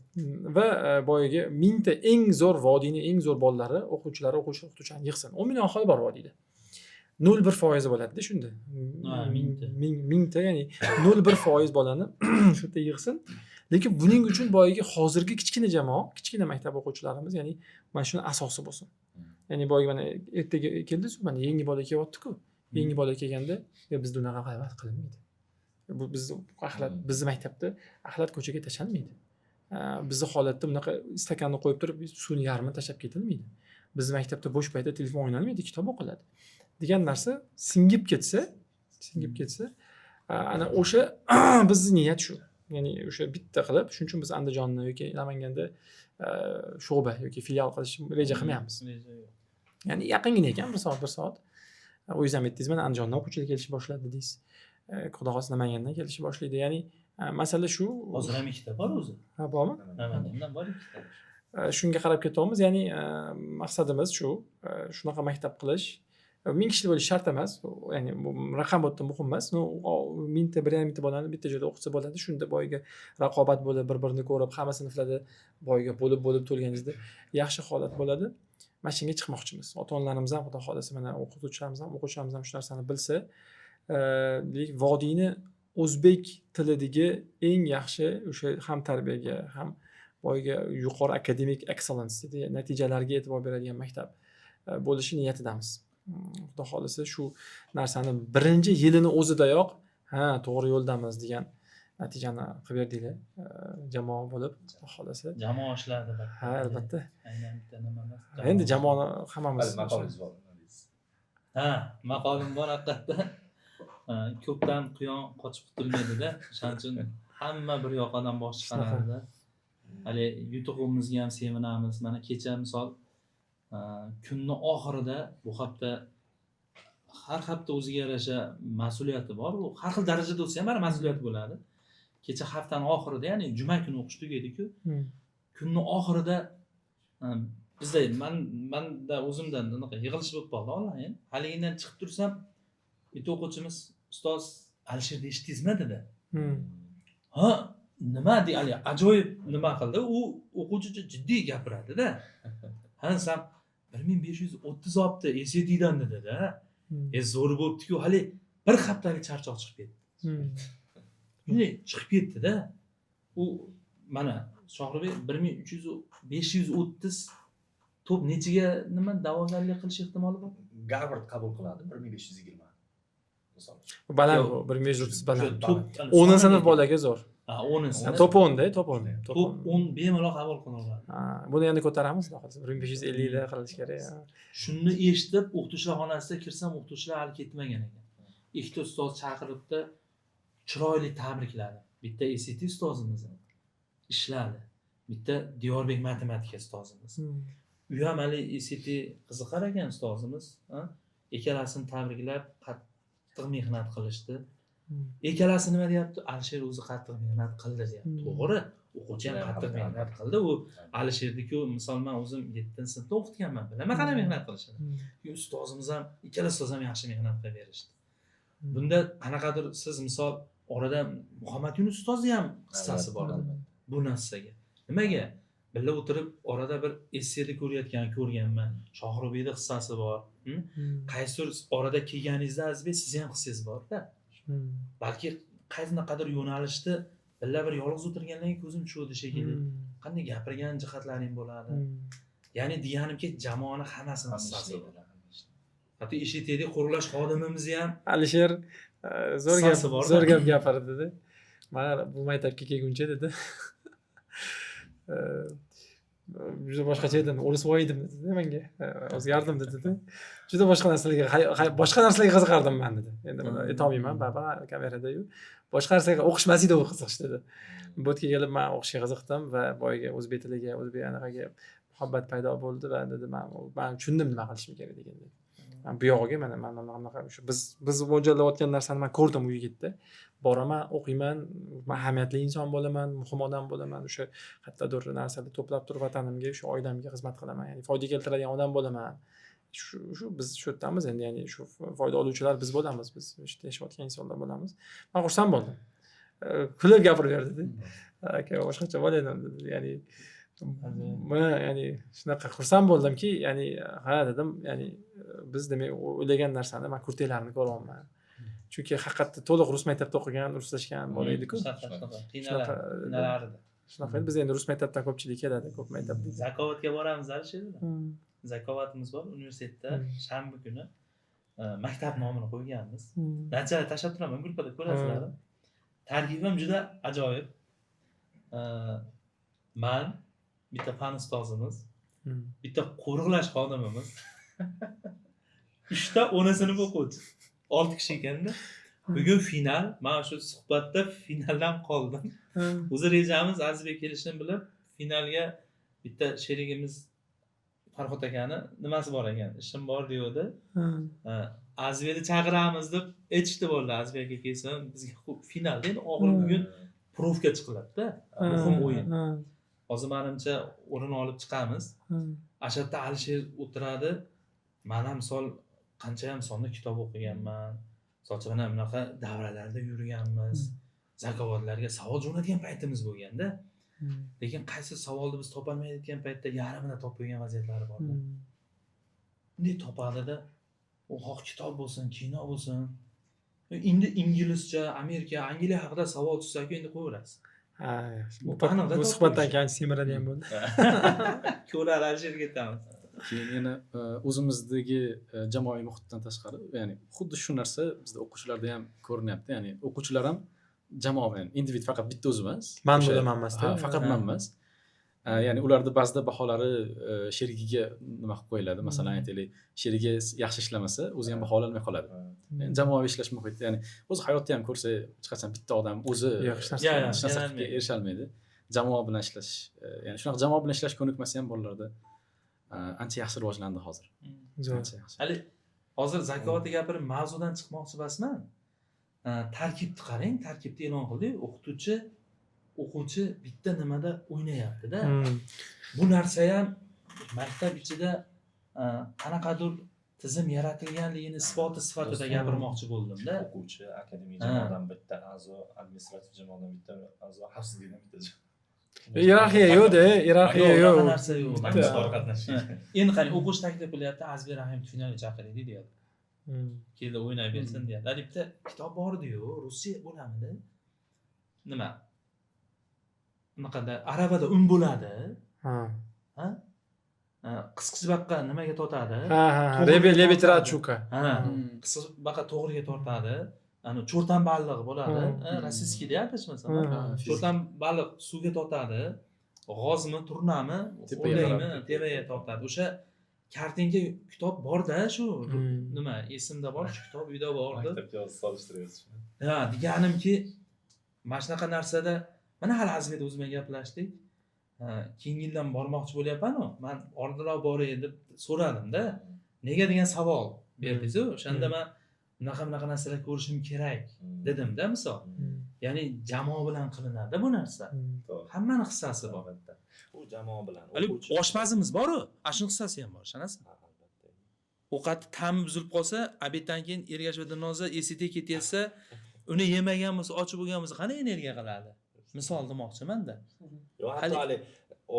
va boyaga 1000 ta eng zo'r vodiyning eng zo'r bolalari, o'quvchilarni yig'sin. 10 million aholi bor vodiyda. 0.1% bo'ladi-da shunda. 1000 ta, ya'ni 0.1% bolani shu yerda yig'sin. Lekin buning uchun boyaga hozirgi kichkina jamoa, kichkina maktab o'quvchilarimiz, ya'ni mana shuni asosi bo'lsin. Ya'ni boyaga mana ertaga keldi-ku, mana yangi bola kelyapti-ku. Yangi bola kelganda, bizda unaqa g'aybat qilinmaydi. Bu bizni maktabda axlat ko'chaga tashlanmaydi. Bizni holatda bunaqa stakanni qo'yib turib, suvni yarmini tashlab ketilmaydi. Bizni maktabda bo'sh paytda telefon o'ynalmaydi, kitob o'qiladi. Degan narsa singib ketsa, ana o'sha bizning niyat shu. Ya'ni o'sha bitta qilib, shuning uchun biz Andijonni yoki Namanganda sho'ba yoki filial qilish reja qilmayapmiz. Ya'ni yaqingina ekan, 1 soat. O'zingiz ham aytdingiz, mana Andijondan o'quvchilar kelishni boshladi dedingiz. Xudo xohlasa Namangandan kelishni boshlaydi. Ya'ni masala shu. Hozir ham ikkita bor o'zi. Bormi? Namangandan bor ikkita. Shunga qarab ketyapmiz. Ya'ni maqsadimiz shu, shunaqa maktab qilish. 1000 kishi bo'lishi shart emas. Ya'ni bu raqam o'ta muhim emas. 1000 ta, 1.5 mingta bolani bitta joyda o'qitsa bo'ladi. Shunda boyiga raqobat bo'lib, bir-birini ko'rib, hamma sinflarda boyiga bo'lib to'lganingizda yaxshi holat bo'ladi. mashinaga chiqmoqchimiz. Ota-onalarimiz ham xudo xohlasa mana o'qituvchilarimiz ham shu narsani bilsa, vodiyni o'zbek tilidagi eng yaxshi o'sha ham tarbiyaga, ham boyga yuqori akademik excellence deydi, natijalarga e'tibor beradigan maktab bo'lishi niyatidamiz. Xudo xohlasa shu narsani birinchi yilini o'zidayoq to'g'ri yo'ldamiz degan natijani qilib berdinglar jamoa bo'lib, xudo xohlasa. Jamoa ishladi. Ha, albatta. Aynan bitta nima emas. Endi jamoani hammamiz maqolingiz bor. Ha, maqolim bor haqiqatda. Ko'pdan quyon qochib qutulmaydida. Shuning uchun hamma bir yoqadan bosh chiqaradi. Hali yutug'imizga ham sevinamiz. Mana kecha misol kunni oxirida bu hafta har hafta o'ziga yarasha mas'uliyati bor. U har xil darajada bo'lsa ham mas'uliyat bo'ladi. Kecha haftaning oxirida, ya'ni juma kuni o'qish tugaydi-ku. Kunni oxirida bizda manda o'zimdan bunaqa yig'ilish bo'lib qoldi onlayn. Haligindan chiqib tursam, bitta o'quvchimiz ustoz Alisher eshitdingizmi dedi. Ha, nima deydi? Ali ajoyib nima qildi? U o'quvchi jiddiy gapiradi-da. Ha, sam 1530 olibdi SATdan dedi-da. Zo'r bo'libdi-ku, hali bir haftalik charchoq chiqib ketdi. Shunday chiqib ketdi-da. U mana Shohribek 530 top nechiga nima da'vogarlik qilish ehtimoli bor? Garvard qabul qiladi 1520. Misol. Baland bu 1530 baland. 10 sinf bolaga zo'r. Ha, 10 sinf. Top 10 da, top 10. Top 10 bemalol qabul qilinadi. Buni endi ko'taramiz, xudo xohlasa 1550 da qilish kerak. Shuni eshitib, o'qituvchilar xonasida kirsam, o'qituvchilar hali ketmagan ekan. Ikkita ustoz chaqiribdi, chiroyli tabrikladi. Bitta SAT ustozimiz ishladi. Bitta Diyorbek matematika ustozimiz. U ham hali SAT qiziqar ekan ustozimiz, ikkalasini tabriklab, qattiq mehnat qilishdi. Ikkalasi nima deyapti? Alisher o'zi qattiq mehnat qildi deyapti. To'g'ri, o'quvchi ham qattiq mehnat qildi. U Alisherni-ku, misol men o'zim 7-sinfda o'qitganman. Bilaman qanday mehnat qilishini. Ustozimiz ham, ikkala ustoz ham yaxshi mehnat qilib berishdi. Bunda qanaqadir siz misol orada Muhammad Yunus ustozni ham hissasi bor bu narsaga. Nimaga? Billa o'tirib orada bir esseni ko'rganman. Shohribekning hissasi bor. Qaysidir orada kelganingizda Azizbek sizni ham hissangiz bor-da. Balki qanaqadir yo'nalishda billa bir yolg'iz o'tirgandan keyin ko'zim tushdi shekilli. Qanday gapirgan jihatlaring bo'ladi. Ya'ni deganimki jamoani hammasini hissasi bor. Hatto eshitdik qurilish xodimimiz ham Alisher zo'r gap gapirdi-da. Mana bu maktabga kelguncha dedi. Juda boshqacha edim, o'risvoy edim dedi menga. O'zgardim dedi. Juda boshqa narsalarga qiziqardim men dedi. Endi buni aytolmayman, baba kamerada-yu. Boshqa narsaga o'qish edi u qiziqish dedi. Bu yerga kelib men o'qishga qiziqdim va boyga o'zbek tiliga, o'zbek anaqaga muhabbat paydo bo'ldi va dedi men tushundim nima qilishim kerak deganday. Men bu yog'iga mana shu biz mo'ljallayotgan narsani men ko'rdim u yigitda. Boraman, o'qiyman, men ahamiyatli inson bo'laman, muhim odam bo'laman, o'sha qayerdadir narsalarni to'plab turib vatanimga, o'sha oilamga xizmat qilaman, ya'ni foyda keltiradigan odam bo'laman. Shu biz shu yerdamiz endi, ya'ni shu foyda oluvchilar biz bo'lamiz, biz ishda yashayotgan insonlar bo'lamiz. Men xursand bo'ldim. Kulib gapiraverdi. Aka boshqacha bo'laydi dedi. Ya'ni shunaqa xursand bo'ldimki, ya'ni ha dedim, ya'ni biz demak o'ylagan narsani men kurtelarini ko'ryapman. Chunki haqiqatda to'liq rus maktabida o'qigan, ruslashgan bola edi-ku. Qiynalardi. Shunaqa biz endi rus maktabdan ko'pchilik keladi, ko'p maktabda. Zakovatga boramiz Alisherda. Zakovatimiz bor universitetda shanba kuni maktab nomini qo'yganmiz. Natijada tashlab turaman, gruppada ko'rasizlar. Tarkibim juda ajoyib. Men bitta fan ustozimiz, bitta qo'riqlash xodimimiz, 3 ta 10 sinf o'quvchi. 6 kishi ekanda. Bugun final, men shu suhbatda finaldan qoldim. O'zi rejamiz Azizbek kelishini bilib, finalga bitta sherigimiz Farhod akani nimasi bor ekan, ishim bor deydi. Azizbekni chaqiramiz deb aytishdi bo'ldi. Azizbek aka kelsin, bizga finalda endi oxirgi bugun provga chiqiladi-da. Muhim o'yin. Hozir menimcha o'rin olib chiqamiz. Ashadda Alisher o'tiradi. Men ham misol qancha ham sonda kitob o'qiganman. Sochig'ina bunaqa davralarda yurganmiz. Zakovatlarga savol jo'natgan paytimiz bo'lganda, lekin qaysi savolni biz topolmayotgan paytda yarmini topib qo'ygan vaziyatlari bor. bunday topadida u xoh kitob bo'lsin, kino bo'lsin. Endi inglizcha, Amerika, Angliya haqida savol tushsa-ku endi qo'yaverasiz. Ha, Bu aniqda bu suhbatdan keyin semiradigan bo'ldi. Ko'lar alishib ketamiz. keyin yana o'zimizdagi jamoaviy muhitdan tashqari, ya'ni xuddi shu narsa bizda o'quvchilarda ham ko'rinyapti. Ya'ni o'quvchilar ham jamoa bilan, individ faqat bitta o'zi emas. Man O'sha- bilan emasda. Ha, faqat man emas. Ya'ni ularda ba'zida baholari sherigiga nima qilib qo'yiladi. Masalan, aytaylik, sherigi yaxshi ishlamasa, o'zi ham baholanmay qoladi. Yani jamoaviy ishlash muhiti, ya'ni o'zi hayotda ham ko'rsa, hech qachon bitta odam o'zi Yaxshi narsa. Ya, ya. hech narsaga erisholmaydi. Jamoa bilan ishlash, ya'ni shunaqa jamoa bilan ishlash ko'nikmasi ham bolalarda ancha yaxshi rivojlandi hozir. Zo'r. Ancha yaxshi. Hali hozir zakovat gapirib mavzudan chiqmoqchi emasman. Tarkibni qarang, tarkibni e'lon qildik. O'quvchi bitta nimada o'ynayapti-da. Bu narsa ham maktab ichida qanaqadir tizim yaratilganligini isboti sifatida gapirmoqchi bo'ldim-da. O'quvchi, akademik jamoadan bitta a'zo, administrativ jamoadan bitta a'zo, xavfsizlikdan bitta Iyerarxiya yo'q-da, iyerarxiya Yo'q, yo'q. unaqa narsa yo'q. Bitta qatnashish. Endi qarang, o'qish taklif qilyapti, Azbi Rahim finalga chaqiraylik deyapti. Keldi o'ynay bersin deyapti. Hali bitta kitob bor edi-yu, Rossiya bo'lamidi? Nima? Bunaqada aravada un bo'ladi. Ha. Ha? Qisqichbaqa nimaga tortadi? Ha, Lebetratchuka. Ha, qisqichbaqa to'g'riga tortadi. Ani cho'rtan baliq bo'ladi. Rossiyskiy deyapti adashmasam. Cho'rtan baliq suvga tortadi. G'ozmi, turnami, o'laymi, tevaga tortadi. O'sha kartinka kitob bor-da shu. Nima, esimda bor, shu kitob uyda bordi. Maktabga solishtiryapsiz. Ha, deganimki, mana shunaqa narsada mana hali Azmeda o'zi bilan gaplashdik. Keyingi yildan bormoqchi bo'lyapman-ku. Men oldinroq boray deb so'radim-da. Nega degan savol berdingiz-ku. O'shanda men bunaqa narsalar ko'rishim kerak dedim-da, misol. Ya'ni jamoa bilan qilinadi bu narsa. Hammani hissasi bor. U jamoa bilan. Hali oshpazimiz bor-ku, ashuni hissasi ham bor, ishonasizmi? Ovqat ta'mi buzilib qolsa, obeddan keyin Ergash va Dilnoza ECT ketsa, uni yemagan bo'lsa, ochib bo'lgan bo'lsa, qanday energiya qiladi? Misol demoqchiman-da. Yo'q, hatto hali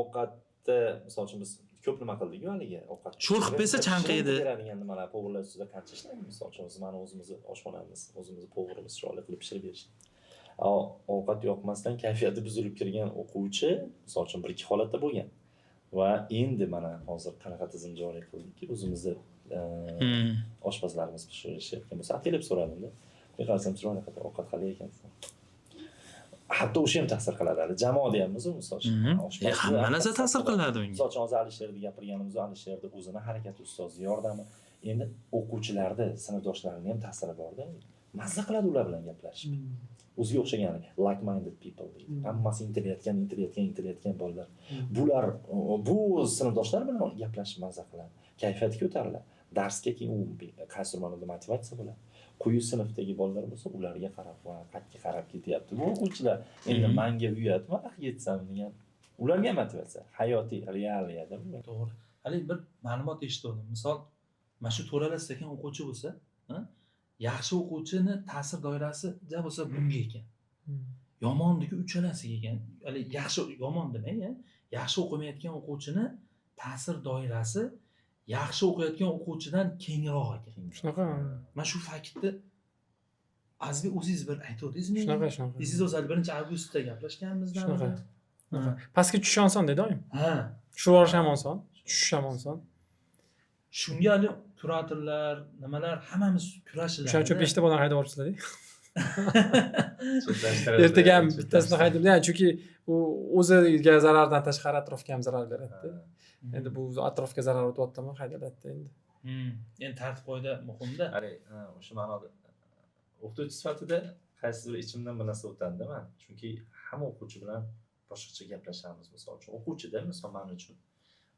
ovqatda, misol uchun biz ko'p nima qildik-ku haligi ovqat. Sho'rqib bersa chanqaydi. Beradigan nimalar, povurlar ustida qancha ishlaymiz. Misol uchun mana o'zimizni oshxonamiz, o'zimizni povurimiz chiroyli qilib pishirib berishdi. Ovqat yoqmasdan kayfiyati buzilib kirgan o'quvchi, misol uchun bir ikki holatda bo'lgan. Va endi mana hozir qanaqa tizim joriy qildikki, o'zimizni oshpazlarimiz pishirishayotgan bo'lsa, atalib so'radim-da. Men qarasam chiroyli qilib ovqat qilgan ekansan. Hatto o'sha ham ta'sir qiladi. Hali jamoa deyapmiz, misol uchun. Hamma narsa ta'sir qiladi unga. Misol uchun hozir Alisherni gapirganimiz, Alisherni o'zini harakati ustozi yordami. Endi o'quvchilarda, sinfdoshlarining ham ta'siri bor-da. Mazza qiladi ular bilan gaplashib. O'ziga o'xshagan like-minded people deydi. Hammasi intilayotgan bolalar. Bular bu sinfdoshlar bilan gaplashib mazza qiladi. Kayfiyati ko'tariladi. Darsga keyin u qaysidir ma'noda motivatsiya bo'ladi. Quyi sinfdagi bolalar bo'lsa, ularga qarab va qatga qarab ketyapti. Bu o'quvchilar endi menga uyatmi, yetsam degan. Ularga motivatsiya, hayotiy, realiyada. To'g'ri. Hali bir ma'lumot eshitdim. Misol, mana shu to'ralasida ekan o'quvchi bo'lsa, yaxshi o'quvchini ta'sir doirasi ja bo'lsa bunga ekan. Yomondagi uchalasiga ekan. Hali yaxshi yomon demang, yaxshi o'qimayotgan o'quvchini ta'sir doirasi yaxshi o'qiyotgan o'quvchidan kengroq ekan. Shunaqa. Mana shu faktni Azbi o'zingiz bir aytdingiz menga. Shunaqa. Siz o'zi 1-avgustda gaplashganmizdan. Shunaqa. Pastga tushish oson dedi oyim. Ha. Tushib olish ham oson, tushish ham oson. Shunga hali kuratorlar, nimalar hammamiz kurashiladi. O'shaning uchun 5 ta bolani haydab yuborishdi. Ertaga ham bittasini haydab, ya'ni chunki u o'ziga zarardan tashqari atrofga ham zarar beradi. Endi bu atrofga zarar o'tyaptimi, haydaladida endi. Endi tartib qoida muhimda. Hali o'sha ma'noda o'qituvchi sifatida qaysidir ichimdan bir narsa o'tadi men. Chunki hamma o'quvchi bilan boshqacha gaplashamiz. Misol uchun o'quvchida, misol men uchun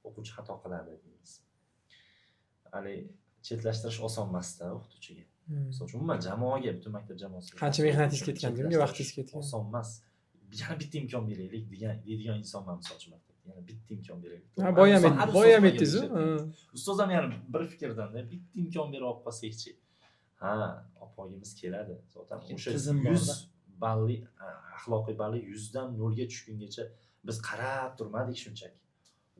o'quvchi xato qiladi deymiz. Hali chetlashtirish oson emas-da o'qituvchiga. Misol uchun umuman jamoaga, butun maktab jamoasiga. Qancha mehnatingiz ketgan, nega vaqtingiz ketgan? Oson emas. Yana bitta imkon beraylik deydigan insonman misol uchun. Yana bitta imkon beraylik. Boyam aytdingiz. Ustoz ham yana bir fikrdan-da bitta imkon berib olib qolsak-chi. Ha, opogimiz keladi. Zotan o'sha 100 balli axloqiy balli 100 dan 0 ga tushgungacha biz qarab turmadik shunchaki.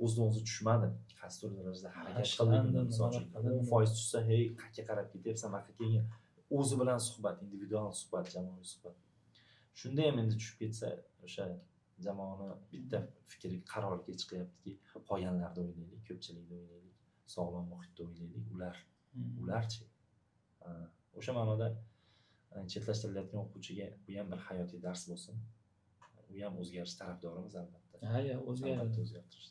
o'zidan o'zi tushmadi. Qasdli darajada harakat Tashlandim, qildim. Misol uchun nimalar qildim. 10% tushsa, hey, qayerga qarab ketyapsan, qayerga keyin o'zi bilan suhbat, individual suhbat, jamoaviy suhbat. Shunda ham endi tushib ketsa, o'sha jamoani bitta fikri qarorga chiqyaptiki, qolganlarda o'ynaylik, ko'pchilikda o'ynaylik, sog'lom muhitda o'ynaylik, ularchi. O'sha ma'noda chetlashtirilayotgan o'quvchiga bu ham bir hayotiy dars bo'lsin. U ham o'zgarish tarafdorimiz albatta. Ha, o'zgaradi. Albatta o'zgartirish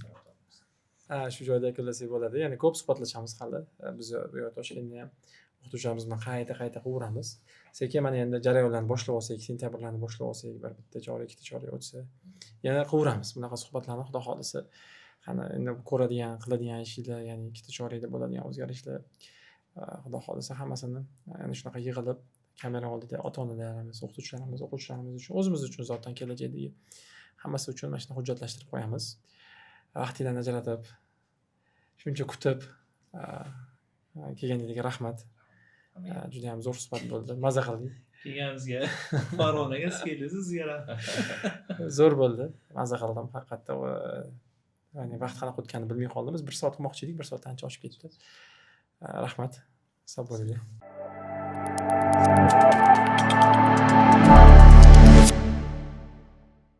tarafdorimiz. Shu joyda yakunlasak bo'ladi. Ya'ni ko'p suhbatlashamiz hali. Biz bu yerda Toshkentda ham o'qituvchilarimiz bilan qayta qilaveramiz. Sekin mana endi jarayonlarni boshlab olsak, sentyabrlarni boshlab olsak, bir bitta chorak, ikkita chorak o'tsa, yana qilaveramiz bunaqa suhbatlarni, xudo xolisa. Qani endi ko'radigan, qiladigan ishlar, ya'ni ikkita chorakda bo'ladigan o'zgarishlar, xudo xolisa hammasini yana shunaqa yig'ilib kamera oldida ota-onalarimiz, o'qituvchilarimiz uchun, o'zimiz uchun zotan kelajakdagi hammasi uchun mana shuni hujjatlashtirib qo'yamiz. Vaqtinglarni ajratib, shuncha kutib kelganingizga rahmat. Juda ham zo'r suhbat bo'ldi. Maza qildik. Kelganimizga Farg'onaga sizga rahmat. Zo'r bo'ldi. Maza qildim haqiqatda. Ya'ni vaqt qanaqa o'tganini bilmay qoldim. Biz 1 soat qilmoqchi edik, 1 soatdan ancha oshib ketdi. Rahmat. Sog' bo'linglar.